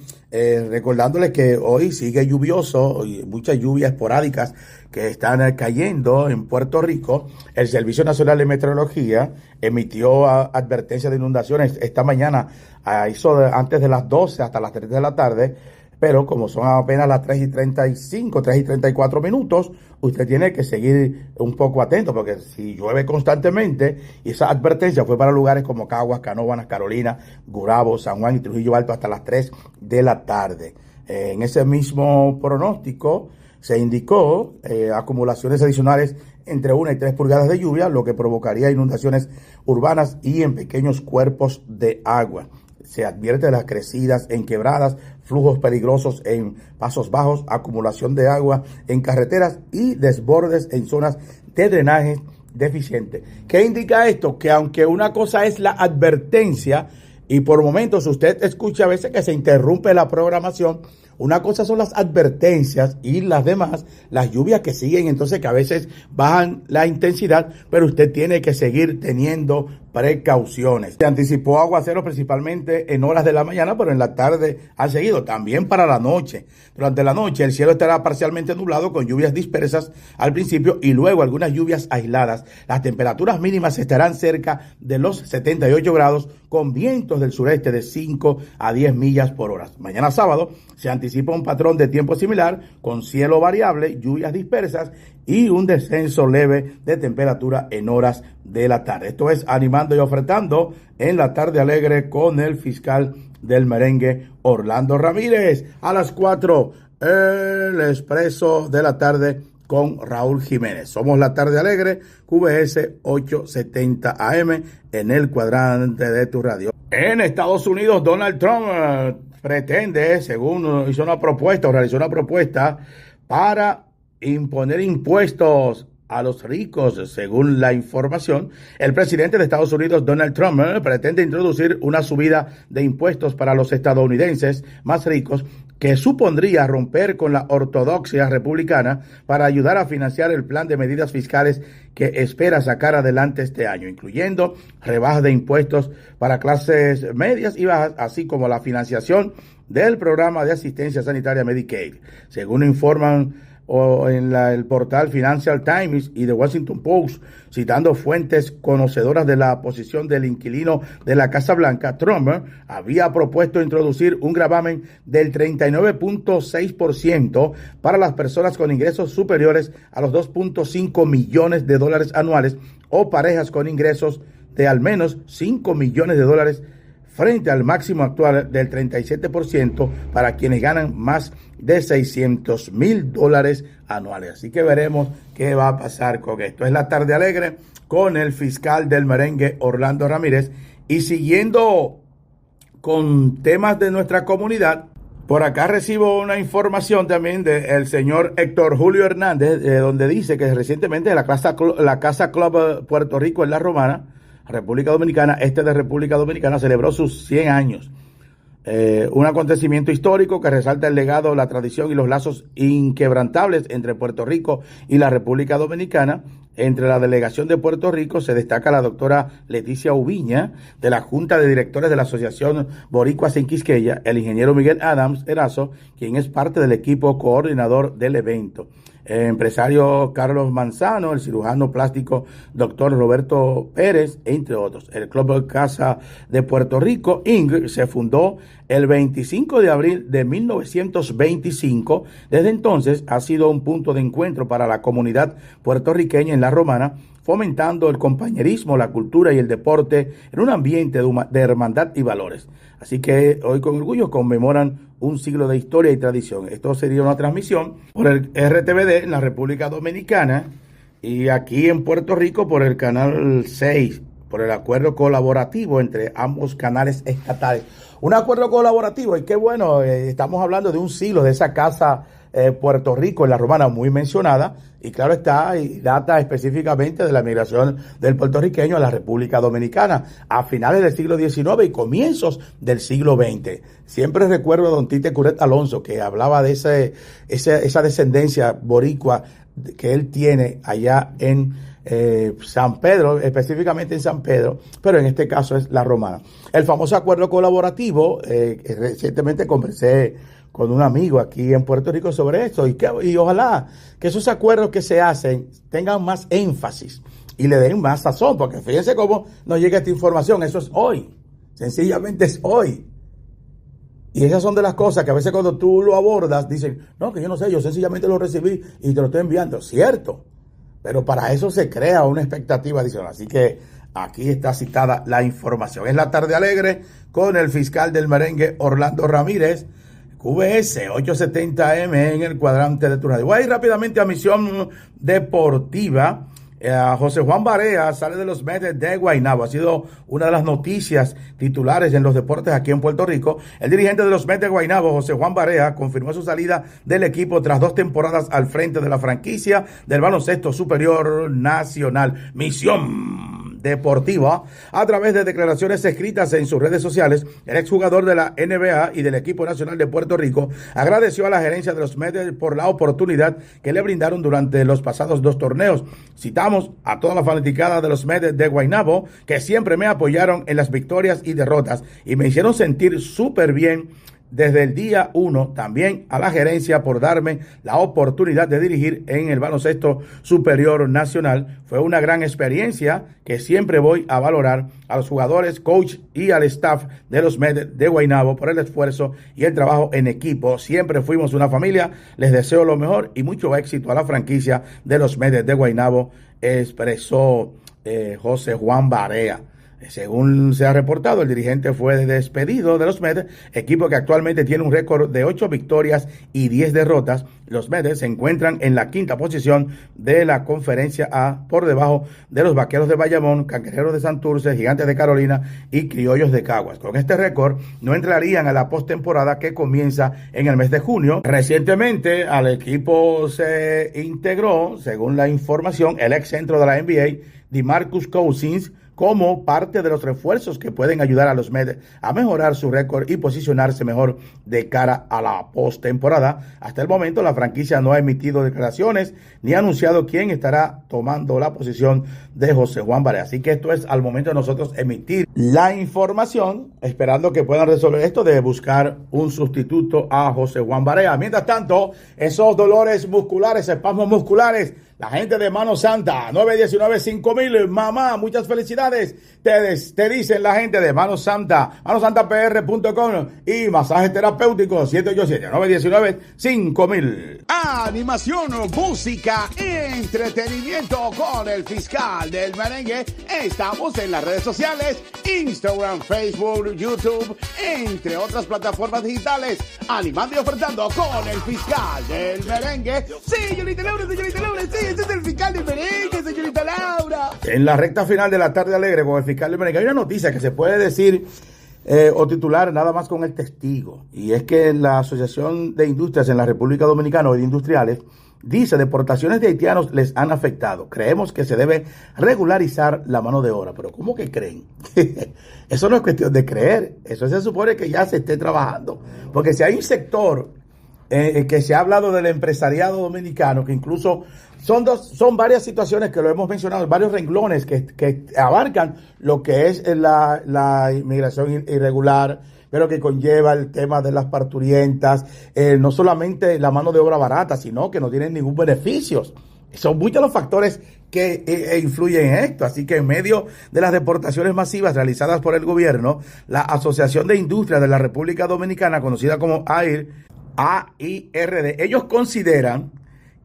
recordándoles que hoy sigue lluvioso y muchas lluvias esporádicas que están cayendo en Puerto Rico. El Servicio Nacional de Meteorología emitió advertencias de inundaciones esta mañana, antes de las 12 hasta las 3 de la tarde, pero como son apenas las 3:35, 3:34 minutos, usted tiene que seguir un poco atento, porque si llueve constantemente, y esa advertencia fue para lugares como Caguas, Canóvanas, Carolina, Gurabo, San Juan y Trujillo Alto hasta las 3 de la tarde. En ese mismo pronóstico se indicó acumulaciones adicionales entre 1 y 3 pulgadas de lluvia, lo que provocaría inundaciones urbanas y en pequeños cuerpos de agua. Se advierte de las crecidas en quebradas, flujos peligrosos en pasos bajos, acumulación de agua en carreteras y desbordes en zonas de drenaje deficiente. ¿Qué indica esto? Que aunque una cosa es la advertencia y por momentos usted escucha a veces que se interrumpe la programación, una cosa son las advertencias y las demás, las lluvias que siguen, entonces que a veces bajan la intensidad, pero usted tiene que seguir teniendo precauciones. Se anticipó aguaceros principalmente en horas de la mañana, pero en la tarde ha seguido, también para la noche. Durante la noche el cielo estará parcialmente nublado con lluvias dispersas al principio y luego algunas lluvias aisladas. Las temperaturas mínimas estarán cerca de los 78 grados con vientos del sureste de 5 a 10 millas por hora. Mañana sábado se anticipa un patrón de tiempo similar con cielo variable, lluvias dispersas y un descenso leve de temperatura en horas de la tarde. Esto es Animando y Ofertando en la Tarde Alegre con el Fiscal del Merengue, Orlando Ramírez. A las 4, el Expreso de la Tarde con Raúl Jiménez. Somos la Tarde Alegre, QBS 870 AM, en el cuadrante de tu radio. En Estados Unidos, Donald Trump pretende, según hizo una propuesta, o realizó una propuesta para imponer impuestos a los ricos. Según la información, el presidente de Estados Unidos, Donald Trump, pretende introducir una subida de impuestos para los estadounidenses más ricos que supondría romper con la ortodoxia republicana para ayudar a financiar el plan de medidas fiscales que espera sacar adelante este año, incluyendo rebajas de impuestos para clases medias y bajas, así como la financiación del programa de asistencia sanitaria Medicaid. Según informan el portal Financial Times y The Washington Post, citando fuentes conocedoras de la posición del inquilino de la Casa Blanca, Trump había propuesto introducir un gravamen del 39.6% para las personas con ingresos superiores a los 2.5 millones de dólares anuales o parejas con ingresos de al menos 5 millones de dólares frente al máximo actual del 37% para quienes ganan más de $600,000 anuales. Así que veremos qué va a pasar con esto. Es la Tarde Alegre con el Fiscal del Merengue, Orlando Ramírez. Y siguiendo con temas de nuestra comunidad, por acá recibo una información también del señor Héctor Julio Hernández, donde dice que recientemente la Casa Club Puerto Rico en La Romana, República Dominicana, de República Dominicana, celebró sus 100 años. Un acontecimiento histórico que resalta el legado, la tradición y los lazos inquebrantables entre Puerto Rico y la República Dominicana.
Entre la delegación de Puerto Rico se destaca la doctora Leticia Ubiña, de la Junta de Directores de la Asociación Boricuas en Quisqueya, el ingeniero Miguel Adams Erazo, quien es parte del equipo coordinador del evento. El empresario Carlos Manzano, el cirujano plástico doctor Roberto Pérez, entre otros. El Club Casa de Puerto Rico, Inc., se fundó el 25 de abril de 1925. Desde entonces ha sido un punto de encuentro para la comunidad puertorriqueña en La Romana, fomentando el compañerismo, la cultura y el deporte en un ambiente de hermandad y valores. Así que hoy con orgullo conmemoran un siglo de historia y tradición. Esto sería una transmisión por el RTVD en la República Dominicana y aquí en Puerto Rico por el Canal 6, por el acuerdo colaborativo entre ambos canales estatales. Un acuerdo colaborativo, y qué bueno, estamos hablando de un siglo de esa casa Puerto Rico en La Romana, muy mencionada, y claro está, y data específicamente de la migración del puertorriqueño a la República Dominicana a finales del siglo XIX y comienzos del siglo XX. Siempre recuerdo a don Tite Curet Alonso, que hablaba de esa descendencia boricua que él tiene allá en San Pedro, específicamente en San Pedro, pero en este caso es La Romana. El famoso acuerdo colaborativo, recientemente conversé con un amigo aquí en Puerto Rico sobre esto y ojalá que esos acuerdos que se hacen tengan más énfasis y le den más sazón, porque fíjense cómo nos llega esta información, eso es hoy, sencillamente es hoy. Y esas son de las cosas que a veces cuando tú lo abordas dicen, no, que yo no sé, yo sencillamente lo recibí y te lo estoy enviando, cierto, pero para eso se crea una expectativa adicional, así que aquí está citada la información. Es la tarde alegre con el fiscal del merengue Orlando Ramírez, QBS 870M en el cuadrante de tu radio. Voy a ir rápidamente a Misión Deportiva. José Juan Barea sale de los Mets de Guaynabo. Ha sido una de las noticias titulares en los deportes aquí en Puerto Rico. El dirigente de los Mets de Guaynabo, José Juan Barea, confirmó su salida del equipo tras 2 temporadas al frente de la franquicia del baloncesto superior nacional. Misión Deportiva. A través de declaraciones escritas en sus redes sociales, el exjugador de la NBA y del equipo nacional de Puerto Rico agradeció a la gerencia de los Mets por la oportunidad que le brindaron durante los pasados 2 torneos. Citamos a toda la fanaticada de los Mets de Guaynabo que siempre me apoyaron en las victorias y derrotas y me hicieron sentir súper bien desde el día 1, también a la gerencia por darme la oportunidad de dirigir en el baloncesto superior nacional. Fue una gran experiencia que siempre voy a valorar a los jugadores, coach y al staff de los Mets de Guaynabo por el esfuerzo y el trabajo en equipo. Siempre fuimos una familia. Les deseo lo mejor y mucho éxito a la franquicia de los Mets de Guaynabo, expresó José Juan Barea. Según se ha reportado, el dirigente fue despedido de los Mets, equipo que actualmente tiene un récord de 8 victorias y 10 derrotas. Los Mets se encuentran en la 5ª posición de la Conferencia A, por debajo de los Vaqueros de Bayamón, Cangrejeros de Santurce, Gigantes de Carolina y Criollos de Caguas. Con este récord no entrarían a la postemporada que comienza en el mes de junio. Recientemente al equipo se integró, según la información, el ex centro de la NBA, DeMarcus Cousins, como parte de los refuerzos que pueden ayudar a los Mets a mejorar su récord y posicionarse mejor de cara a la postemporada. Hasta el momento la franquicia no ha emitido declaraciones ni ha anunciado quién estará tomando la posición de José Juan Barea. Así que esto es al momento de nosotros emitir la información, esperando que puedan resolver esto de buscar un sustituto a José Juan Barea. Mientras tanto, esos dolores musculares, espasmos musculares, la gente de Mano Santa, 919-5000, mamá, muchas felicidades, te dicen la gente de Mano Santa, manosantapr.com y masaje terapéutico, 787-919-5000.
Animación, música, entretenimiento con el fiscal del merengue. Estamos en las redes sociales, Instagram, Facebook, YouTube, entre otras plataformas digitales, animando y ofertando con el fiscal del merengue. Sí, señorita Laura, sí, ese es el fiscal del merengue, señorita Laura.
En la recta final de la tarde alegre con el fiscal del merengue hay una noticia que se puede decir o titular nada más con el testigo, y es que la Asociación de Industrias en la República Dominicana, o de industriales, dice: deportaciones de haitianos les han afectado. Creemos que se debe regularizar la mano de obra. Pero ¿cómo que creen? Eso no es cuestión de creer. Eso se supone que ya se esté trabajando. Porque si hay un sector que se ha hablado del empresariado dominicano, que incluso son varias situaciones que lo hemos mencionado, varios renglones que abarcan lo que es la inmigración irregular, pero que conlleva el tema de las parturientas, no solamente la mano de obra barata, sino que no tienen ningún beneficio. Son muchos los factores que influyen en esto. Así que en medio de las deportaciones masivas realizadas por el gobierno, la Asociación de Industrias de la República Dominicana, conocida como AIRD, ellos consideran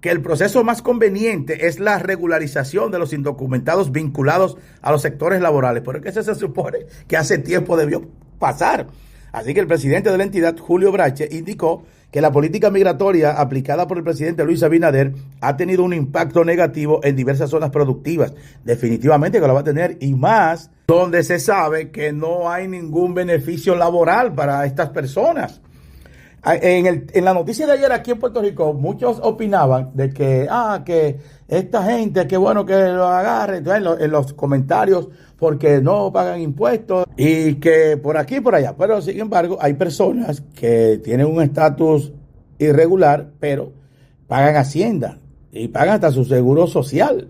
que el proceso más conveniente es la regularización de los indocumentados vinculados a los sectores laborales. Pero es que eso se supone que hace tiempo debió pasar. Así que el presidente de la entidad, Julio Brache, indicó que la política migratoria aplicada por el presidente Luis Abinader ha tenido un impacto negativo en diversas zonas productivas. Definitivamente que lo va a tener, y más donde se sabe que no hay ningún beneficio laboral para estas personas. En la noticia de ayer aquí en Puerto Rico, muchos opinaban de que esta gente, qué bueno que lo agarre, en los comentarios, porque no pagan impuestos y que por aquí y por allá. Pero sin embargo, hay personas que tienen un estatus irregular, pero pagan Hacienda y pagan hasta su seguro social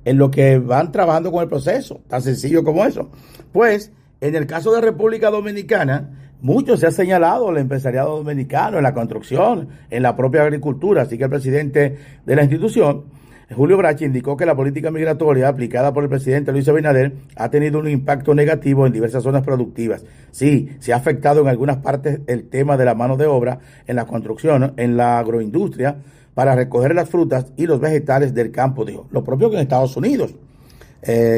en lo que van trabajando con el proceso. Tan sencillo como eso. Pues, en el caso de República Dominicana, mucho se ha señalado el empresariado dominicano en la construcción, en la propia agricultura. Así que el presidente de la institución, Julio Brache, indicó que la política migratoria aplicada por el presidente Luis Abinader ha tenido un impacto negativo en diversas zonas productivas. Sí, se ha afectado en algunas partes el tema de la mano de obra en la construcción, en la agroindustria, para recoger las frutas y los vegetales del campo, dijo. Lo propio que en Estados Unidos.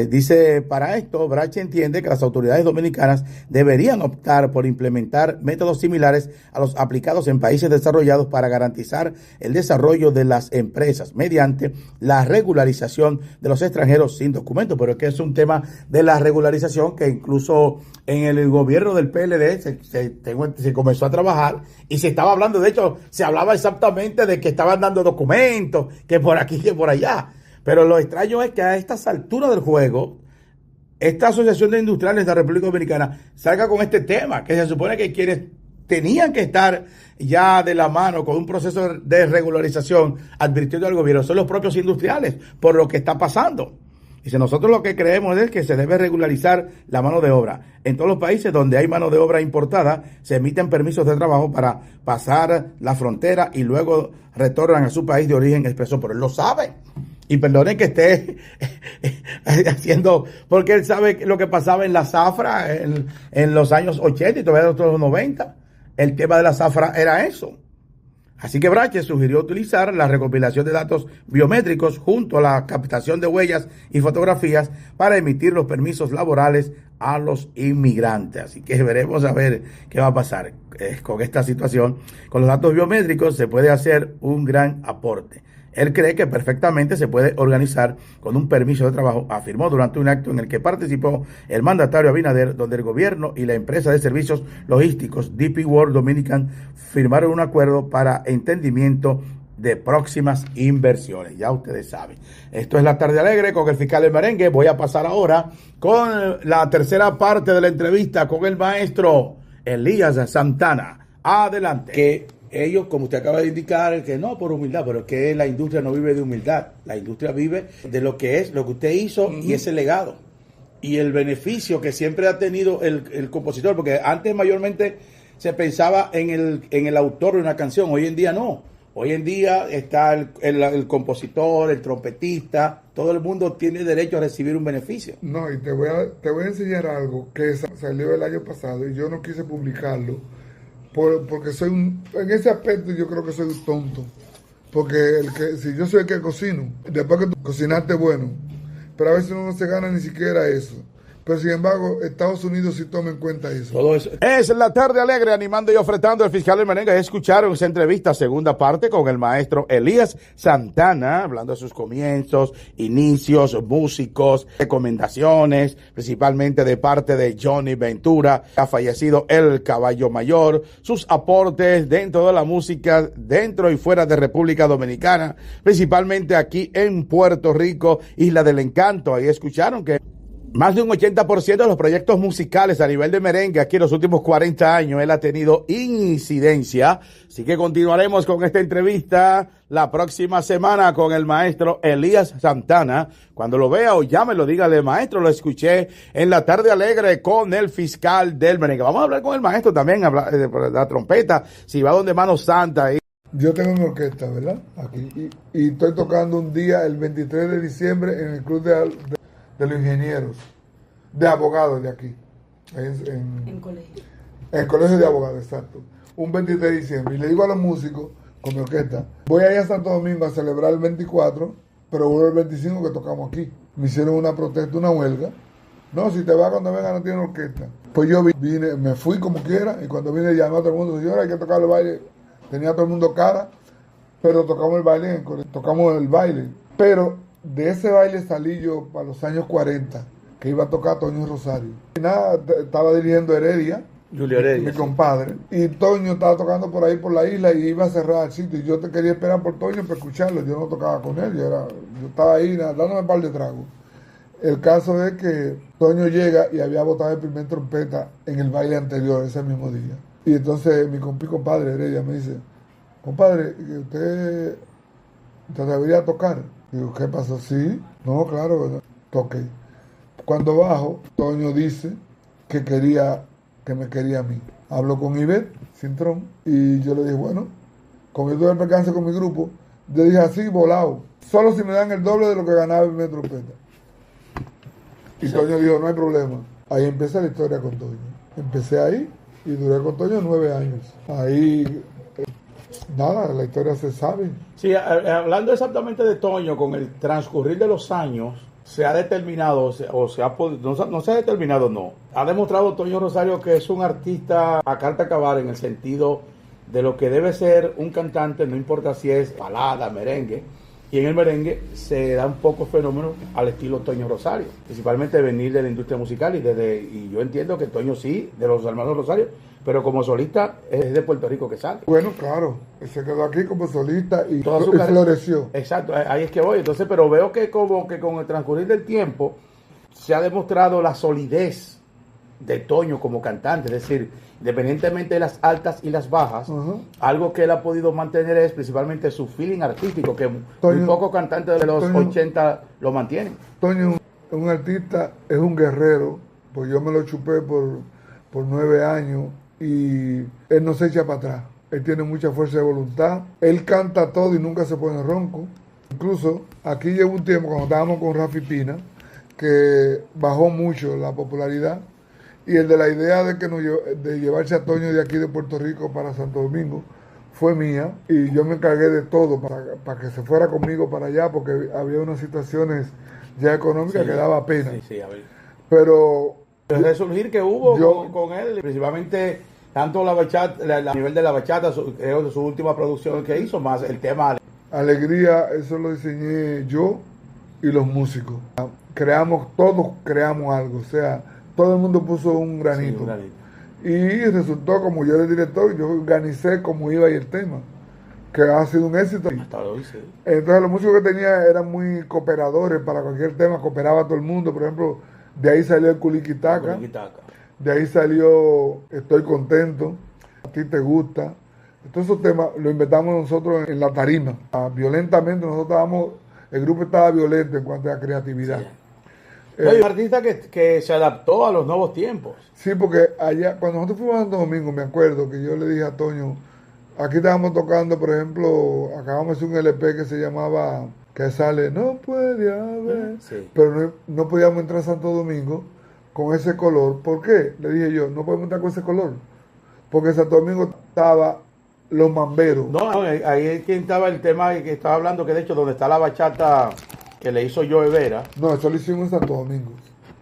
Dice, para esto, Brache entiende que las autoridades dominicanas deberían optar por implementar métodos similares a los aplicados en países desarrollados para garantizar el desarrollo de las empresas mediante la regularización de los extranjeros sin documentos. Pero es que es un tema de la regularización que incluso en el gobierno del PLD se comenzó a trabajar y se estaba hablando, de hecho, se hablaba exactamente de que estaban dando documentos, que por aquí, que por allá. Pero lo extraño es que a estas alturas del juego, esta Asociación de Industriales de la República Dominicana salga con este tema, que se supone que quienes tenían que estar ya de la mano con un proceso de regularización, advirtiendo al gobierno, son los propios industriales por lo que está pasando. Dice, nosotros lo que creemos es que se debe regularizar la mano de obra. En todos los países donde hay mano de obra importada, se emiten permisos de trabajo para pasar la frontera y luego retornan a su país de origen expreso, pero él lo sabe. Y perdonen que esté haciendo, porque él sabe lo que pasaba en la zafra en los años 80 y todavía en los 90. El tema de la zafra era eso. Así que Brache sugirió utilizar la recopilación de datos biométricos junto a la captación de huellas y fotografías para emitir los permisos laborales a los inmigrantes. Así que veremos a ver qué va a pasar con esta situación. Con los datos biométricos se puede hacer un gran aporte. Él cree que perfectamente se puede organizar con un permiso de trabajo, afirmó durante un acto en el que participó el mandatario Abinader, donde el gobierno y la empresa de servicios logísticos DP World Dominican firmaron un acuerdo para entendimiento de próximas inversiones. Ya ustedes saben. Esto es La Tarde Alegre con el fiscal del merengue. Voy a pasar ahora con la tercera parte de la entrevista con el maestro Elías Santana. Adelante. Ellos, como usted acaba de indicar, que no por humildad, pero es que la industria no vive de humildad. La industria vive de lo que es, lo que usted hizo y ese legado. Y el beneficio que siempre ha tenido el compositor, porque antes mayormente se pensaba en el autor de una canción, hoy en día no. Hoy en día está el compositor, el trompetista, todo el mundo tiene derecho a recibir un beneficio.
No, y te voy a enseñar algo que salió el año pasado y yo no quise publicarlo. Porque en ese aspecto yo creo que soy un tonto. Porque si yo soy el que cocino, después que tú cocinaste bueno, pero a veces uno no se gana ni siquiera eso. Pero sin embargo, Estados Unidos sí toma en cuenta eso.
Todo eso. Es La Tarde Alegre, animando y ofreciendo el fiscal del merengue. Escucharon esa entrevista, segunda parte, con el maestro Elías Santana, hablando de sus comienzos, inicios, músicos, recomendaciones, principalmente de parte de Johnny Ventura, ha fallecido el Caballo Mayor, sus aportes dentro de la música, dentro y fuera de República Dominicana, principalmente aquí en Puerto Rico, Isla del Encanto. Ahí escucharon que Más de un 80% de los proyectos musicales a nivel de merengue aquí en los últimos 40 años él ha tenido incidencia. Así que continuaremos con esta entrevista la próxima semana con el maestro Elías Santana. Cuando lo vea o llámelo, dígale, maestro, lo escuché en la tarde alegre con el fiscal del merengue. Vamos a hablar con el maestro también, hablar de la trompeta, si va donde Mano Santa.
Yo tengo mi orquesta, ¿verdad? Aquí. Y estoy tocando un día, el 23 de diciembre, en el Club de los Ingenieros, de abogados de aquí. En colegio. En el Colegio de Abogados, exacto. Un 23 de diciembre. Y le digo a los músicos, con mi orquesta, voy a ir a Santo Domingo a celebrar el 24, pero vuelvo el 25 que tocamos aquí. Me hicieron una protesta, una huelga. No, si te vas cuando venga no tiene orquesta. Pues yo vine, me fui como quiera, y cuando vine llamé a todo el mundo, señora, hay que tocar el baile. Tenía todo el mundo cara, pero tocamos el baile, Pero de ese baile salí yo para los años 40, que iba a tocar Toño Rosario. Y nada, estaba dirigiendo Heredia,
Julio Heredia,
mi compadre, y Toño estaba tocando por ahí por la isla y iba a cerrar el sitio. Y yo te quería esperar por Toño para escucharlo. Yo no tocaba con él, yo estaba ahí dándome un par de tragos. El caso es que Toño llega y había botado el primer trompeta en el baile anterior, ese mismo día. Y entonces mi compadre Heredia me dice, compadre, ¿usted debería tocar? Digo, ¿qué pasó? Sí, no, claro, toqué. Cuando bajo, Toño dice que me quería a mí. Hablo con Ivette Cintrón y yo le dije, bueno, como yo tuve el percance con mi grupo, yo dije así, volado, solo si me dan el doble de lo que ganaba el primer trompeta. Y Toño dijo, no hay problema. Ahí empecé la historia con Toño. Empecé ahí y duré con Toño 9 años. Ahí, nada, la historia se sabe.
Sí, hablando exactamente de Toño, con el transcurrir de los años, se ha determinado, no se ha determinado, no. Ha demostrado Toño Rosario que es un artista a carta cabal en el sentido de lo que debe ser un cantante, no importa si es balada, merengue. Y en el merengue se da un poco fenómeno al estilo Toño Rosario, principalmente de venir de la industria musical y yo entiendo que Toño sí, de los hermanos Rosario, pero como solista es de Puerto Rico que sale.
Bueno, claro, se quedó aquí como solista y floreció.
Exacto, ahí es que voy. Entonces, pero veo que como que con el transcurrir del tiempo se ha demostrado la solidez de Toño como cantante, es decir, independientemente de las altas y las bajas, algo que él ha podido mantener es principalmente su feeling artístico, que muy pocos cantantes de los 80 lo mantienen.
Toño es un artista, es un guerrero, pues yo me lo chupé por 9 años y él no se echa para atrás. Él tiene mucha fuerza de voluntad, él canta todo y nunca se pone ronco. Incluso aquí llegó un tiempo cuando estábamos con Rafi Pina, que bajó mucho la popularidad. Y el de la idea de llevarse a Toño de aquí de Puerto Rico para Santo Domingo fue mía. Y yo me encargué de todo para que se fuera conmigo para allá, porque había unas situaciones ya económicas que daba pena.
Sí, a ver.
Pero
el resurgir que hubo con él, principalmente tanto la bachata, a nivel de la bachata, creo que su última producción que hizo, más el tema.
Alegría, eso lo diseñé yo y los músicos. Todos creamos algo, o sea, todo el mundo puso un granito. Y resultó, como yo era el director, yo organicé cómo iba a ir el tema, que ha sido un éxito.
Hasta hoy, sí.
Entonces los músicos que tenía eran muy cooperadores para cualquier tema, cooperaba todo el mundo. Por ejemplo, de ahí salió el Culiquitaca, de ahí salió Estoy Contento, A Ti Te Gusta. Todos esos temas lo inventamos nosotros en la tarima. Violentamente el grupo estaba violento en cuanto a creatividad. Sí.
Hay un artista que se adaptó a los nuevos tiempos.
Sí, porque allá, cuando nosotros fuimos a Santo Domingo, me acuerdo que yo le dije a Toño, aquí estábamos tocando, por ejemplo, acabamos de hacer un LP que se llamaba, que sale, no puede haber, pero no podíamos entrar a Santo Domingo con ese color. ¿Por qué? Le dije yo, no podemos entrar con ese color, porque en Santo Domingo estaba los mamberos.
No, ahí es quien estaba el tema que estaba hablando, que de hecho donde está la bachata que le hizo Joe Vera.
No, eso lo hicimos en Santo Domingo.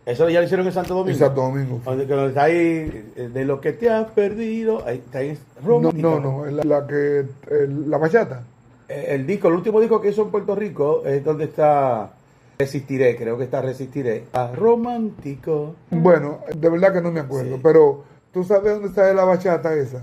¿Eso ya lo hicieron en Santo Domingo?
En Santo Domingo.
Donde está ahí, de lo que te has perdido, ahí está ahí.
No, la bachata.
El último disco que hizo en Puerto Rico es donde está Resistiré, creo que está Resistiré. Romántico.
Bueno, de verdad que no me acuerdo, pero ¿tú sabes dónde está la bachata esa?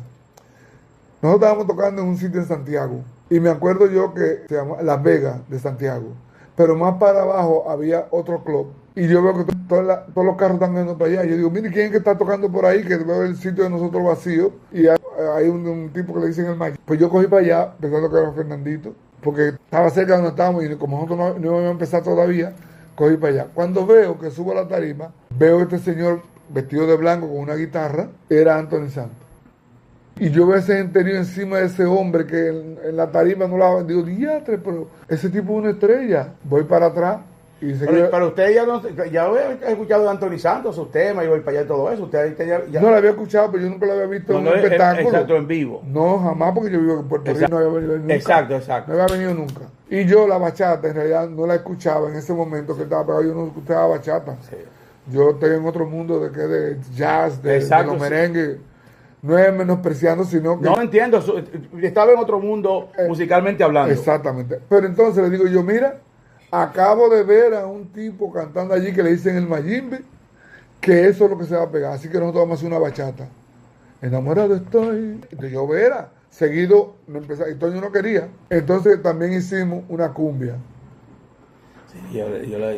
Nosotros estábamos tocando en un sitio en Santiago y me acuerdo yo que se llama Las Vegas de Santiago. Pero más para abajo había otro club Y yo veo que todos los carros están yendo para allá. Yo digo, mire, ¿quién es que está tocando por ahí? Que veo el sitio de nosotros vacío. Y hay un tipo que le dicen el Mike. Pues yo cogí para allá, pensando que era Fernandito, porque estaba cerca de donde estábamos y como nosotros no íbamos a empezar todavía, cogí para allá. Cuando veo que subo a la tarima, veo a este señor vestido de blanco con una guitarra, era Anthony Santos. Y yo veo ese genterío encima de ese hombre que en la tarima no la digo, diatre, pero ese tipo es una estrella. Voy para atrás.
Pero usted ya había escuchado de Anthony Santos, sus temas, y voy para allá y todo eso. Usted ya...
No lo había escuchado, pero yo nunca lo había visto en un espectáculo.
Exacto, en vivo.
No, jamás, porque yo vivo en Puerto Rico, no había venido nunca.
Exacto.
No había venido nunca. Y yo la bachata, en realidad, no la escuchaba en ese momento que estaba pegado, yo no escuchaba bachata. Sí. Yo estoy en otro mundo de jazz, de los merengues. No es menospreciando, sino que...
No entiendo, estaba en otro mundo musicalmente hablando.
Exactamente. Pero entonces le digo yo, mira, acabo de ver a un tipo cantando allí que le dicen el Mayimbe, que eso es lo que se va a pegar. Así que nosotros vamos a hacer una bachata. Enamorado estoy de Llovera. Seguido, y Toño no quería. Entonces también hicimos una cumbia.
Sí,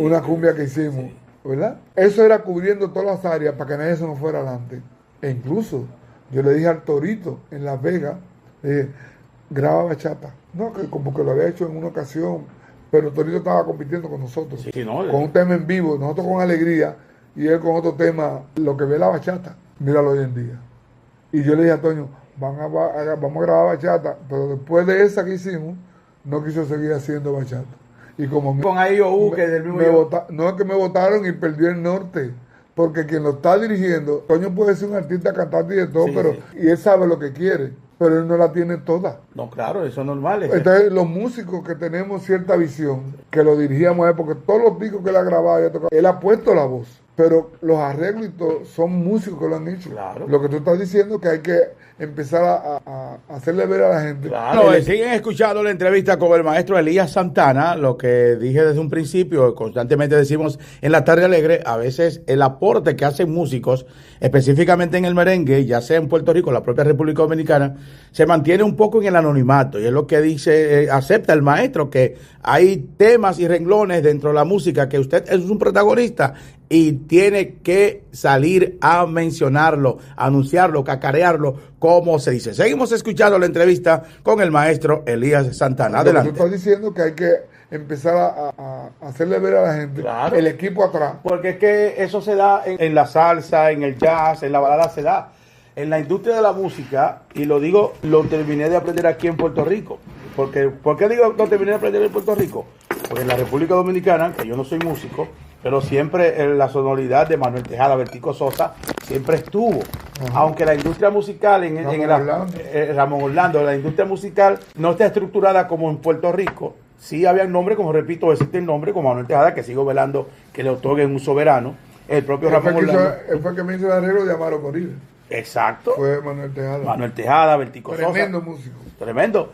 una cumbia que hicimos, sí. ¿Verdad? Eso era cubriendo todas las áreas para que nadie se nos fuera adelante. E incluso yo le dije al Torito en Las Vegas, graba bachata. No, que como que lo había hecho en una ocasión, pero Torito estaba compitiendo con nosotros.
Sí, no,
con un tema en vivo, nosotros con alegría, y él con otro tema, lo que ve la bachata, míralo hoy en día. Y yo le dije a Toño, vamos a grabar bachata, pero después de esa que hicimos, no quiso seguir haciendo bachata. Y como
con AIOU, que del mismo
no es que me votaron y perdió el norte. Porque quien lo está dirigiendo, Toño puede ser un artista, cantante y de todo, pero y él sabe lo que quiere, pero él no la tiene toda.
No, claro, eso es normal.
Entonces, los músicos que tenemos cierta visión, que lo dirigíamos a él, porque todos los discos que él ha grabado y ha tocado, él ha puesto la voz, pero los arreglos y todo son músicos que lo han hecho.
Claro.
Lo que tú estás diciendo es que hay que empezar a hacerle ver a la gente.
Claro, siguen escuchando la entrevista con el maestro Elías Santana. Lo que dije desde un principio, constantemente decimos en la tarde alegre, a veces el aporte que hacen músicos, específicamente en el merengue, ya sea en Puerto Rico, la propia República Dominicana, se mantiene un poco en el anonimato. Y es lo que dice, acepta el maestro, que hay temas y renglones dentro de la música que usted es un protagonista y tiene que salir a mencionarlo, anunciarlo, cacarearlo, como se dice. Seguimos escuchando la entrevista con el maestro Elías Santana. Adelante.
Tú estás diciendo que hay que empezar a hacerle ver a la gente, claro, el equipo atrás.
Porque es que eso se da en la salsa, en el jazz, en la balada se da. En la industria de la música, y lo digo, lo terminé de aprender aquí en Puerto Rico. ¿Por qué digo lo terminé de aprender en Puerto Rico? Porque en la República Dominicana, que yo no soy músico, pero siempre la sonoridad de Manuel Tejada, Bertico Sosa, siempre estuvo. Aunque la industria musical, Ramón Orlando, la industria musical no está estructurada como en Puerto Rico. Sí había nombres, como repito, existe el nombre como Manuel Tejada, que sigo velando que le otorguen un soberano. El propio Ramón Orlando.
Él fue el que me hizo el arreglo de Amaro Morir.
Exacto.
Fue Manuel Tejada.
Manuel Tejada, Bertico Sosa.
Tremendo músico.
Tremendo.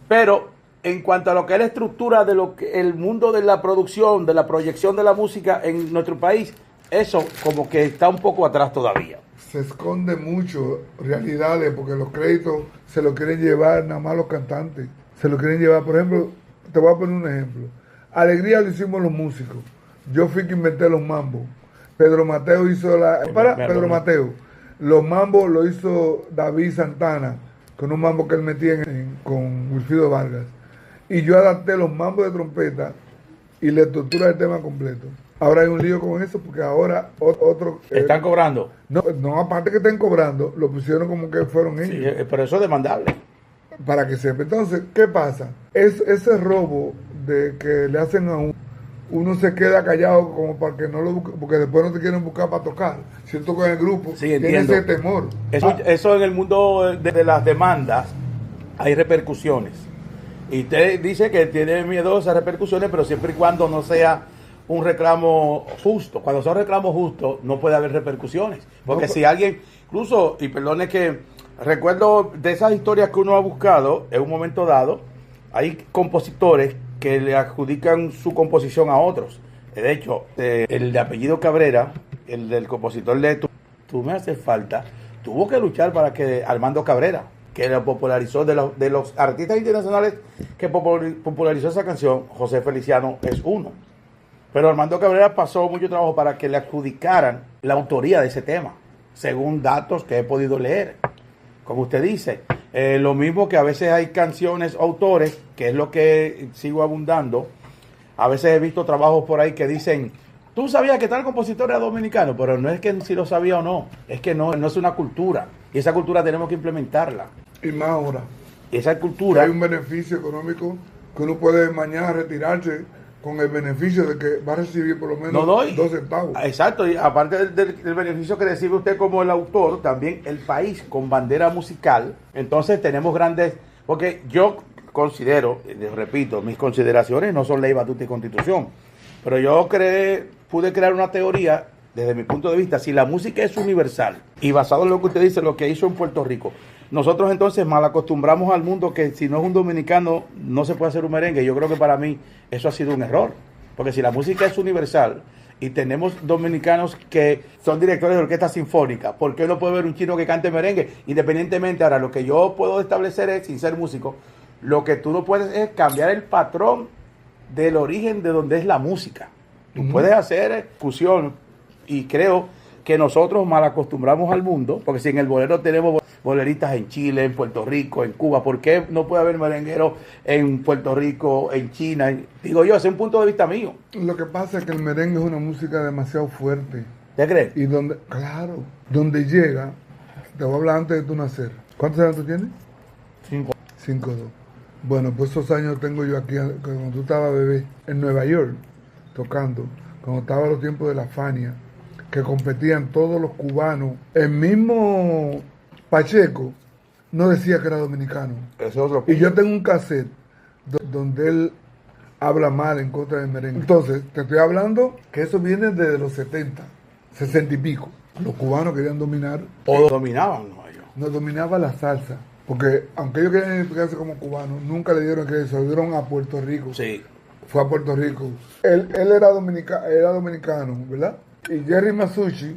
Pero en cuanto a lo que es la estructura de lo que el mundo de la producción, de la proyección de la música en nuestro país, eso como que está un poco atrás todavía.
Se esconde mucho realidades porque los créditos se los quieren llevar nada más los cantantes. Se los quieren llevar, por ejemplo, te voy a poner un ejemplo. Alegría lo hicimos los músicos. Yo fui que inventé los mambos. Pedro Mateo hizo Pedro Mateo. Los mambos lo hizo David Santana, con un mambo que él metía con Wilfrido Vargas. Y yo adapté los mambos de trompeta y la estructura del tema completo. Ahora hay un lío con eso porque ahora otro...
¿Están cobrando?
No, aparte que estén cobrando, lo pusieron como que fueron ellos.
Sí, pero eso es demandable.
Para que sepa. Entonces, ¿qué pasa? Ese robo de que le hacen a uno se queda callado como para que no lo busque, porque después no te quieren buscar para tocar. Siento que en el grupo tiene ese temor.
Eso en el mundo de las demandas hay repercusiones. Y usted dice que tiene miedo a esas repercusiones, pero siempre y cuando no sea un reclamo justo. Cuando son reclamos justos, no puede haber repercusiones. Porque si alguien, incluso, y perdone que recuerdo de esas historias que uno ha buscado, en un momento dado, hay compositores que le adjudican su composición a otros. De hecho, el de apellido Cabrera, el del compositor de Tú me haces falta, tuvo que luchar para que Armando Cabrera, que lo popularizó, de los artistas internacionales que popularizó esa canción, José Feliciano es uno. Pero Armando Cabrera pasó mucho trabajo para que le adjudicaran la autoría de ese tema, según datos que he podido leer. Como usted dice, lo mismo que a veces hay canciones, autores, que es lo que sigo abundando. A veces he visto trabajos por ahí que dicen, tú sabías que tal compositor era dominicano, pero no es que si lo sabía o no, es que no es una cultura. Y esa cultura tenemos que implementarla.
Y más ahora.
Esa cultura...
Hay un beneficio económico que uno puede mañana retirarse con el beneficio de que va a recibir por lo menos 2 centavos.
Exacto, y aparte del beneficio que recibe usted como el autor, también el país con bandera musical. Entonces tenemos grandes... Porque yo considero, repito, mis consideraciones no son ley, batuta y constitución, pero yo pude crear una teoría desde mi punto de vista. Si la música es universal y basado en lo que usted dice, lo que hizo en Puerto Rico, nosotros entonces mal acostumbramos al mundo que si no es un dominicano no se puede hacer un merengue. Yo creo que para mí eso ha sido un error, porque si la música es universal y tenemos dominicanos que son directores de orquesta sinfónica, ¿por qué no puede haber un chino que cante merengue? Independientemente, ahora lo que yo puedo establecer es, sin ser músico, lo que tú no puedes es cambiar el patrón del origen de donde es la música. Tú puedes hacer fusión, y creo que nosotros mal acostumbramos al mundo, porque si en el bolero tenemos boleristas en Chile, en Puerto Rico, en Cuba, ¿por qué no puede haber merengueros en Puerto Rico, en China? Digo yo, ese es un punto de vista mío.
Lo que pasa es que el merengue es una música demasiado fuerte.
¿Te crees?
Y donde llega, te voy a hablar antes de tu nacer. ¿Cuántos años tú tienes?
5.
5-2. Bueno, pues esos años tengo yo aquí, cuando tú estabas bebé, en Nueva York, tocando, cuando estaba los tiempos de la Fania, que competían todos los cubanos. El mismo Pacheco no decía que era dominicano. Y yo tengo un cassette donde él habla mal en contra del merengue. Entonces, te estoy hablando que eso viene desde los 70, 60 y pico. Los cubanos querían dominar.
O dominaban, no ellos.
No dominaba la salsa. Porque aunque ellos querían identificarse como cubanos, nunca le dieron que se lo dieron a Puerto Rico.
Sí.
Fue a Puerto Rico. Él era dominicano, ¿verdad? Y Jerry Masucci,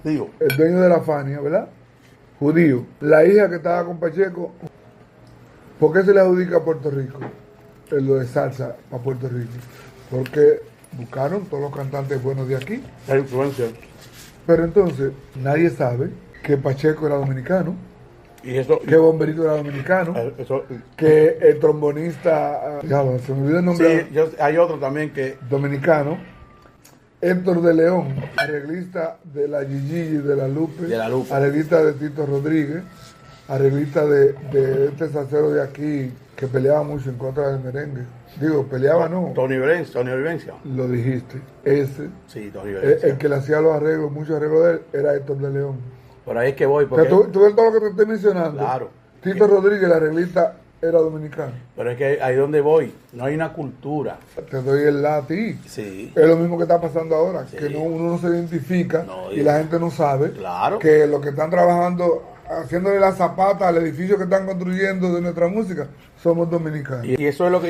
el dueño de la Fania, ¿verdad? Judío. La hija que estaba con Pacheco, ¿por qué se le adjudica a Puerto Rico? Lo de salsa a Puerto Rico. Porque buscaron todos los cantantes buenos de aquí.
La influencia.
Pero entonces, nadie sabe que Pacheco era dominicano.
Y eso,
que Bomberito era dominicano, que el trombonista, se me olvidó el nombre.
Sí, hay otro también que...
Dominicano. Héctor de León, arreglista de la Gigi y de la Lupe, arreglista de Tito Rodríguez, arreglista de este salsero de aquí que peleaba mucho en contra del merengue. Digo, peleaba no.
Tony Vivencia.
Lo dijiste. Ese.
Sí, Tony Vivencia.
El que le hacía los arreglos, muchos arreglos de él, era Héctor de León.
Por ahí es que voy. Porque...
¿Tú ves todo lo que te estoy mencionando?
Claro.
Tito Rodríguez, el arreglista, era dominicano.
Pero es que ahí donde voy, no hay una cultura.
Te doy el la a ti.
Sí.
Es lo mismo que está pasando ahora,
Sí.
que uno no se identifica
y
la gente no sabe
Claro.
que los que están trabajando, haciéndole la zapata al edificio que están construyendo de nuestra música, somos dominicanos.
Y eso es lo que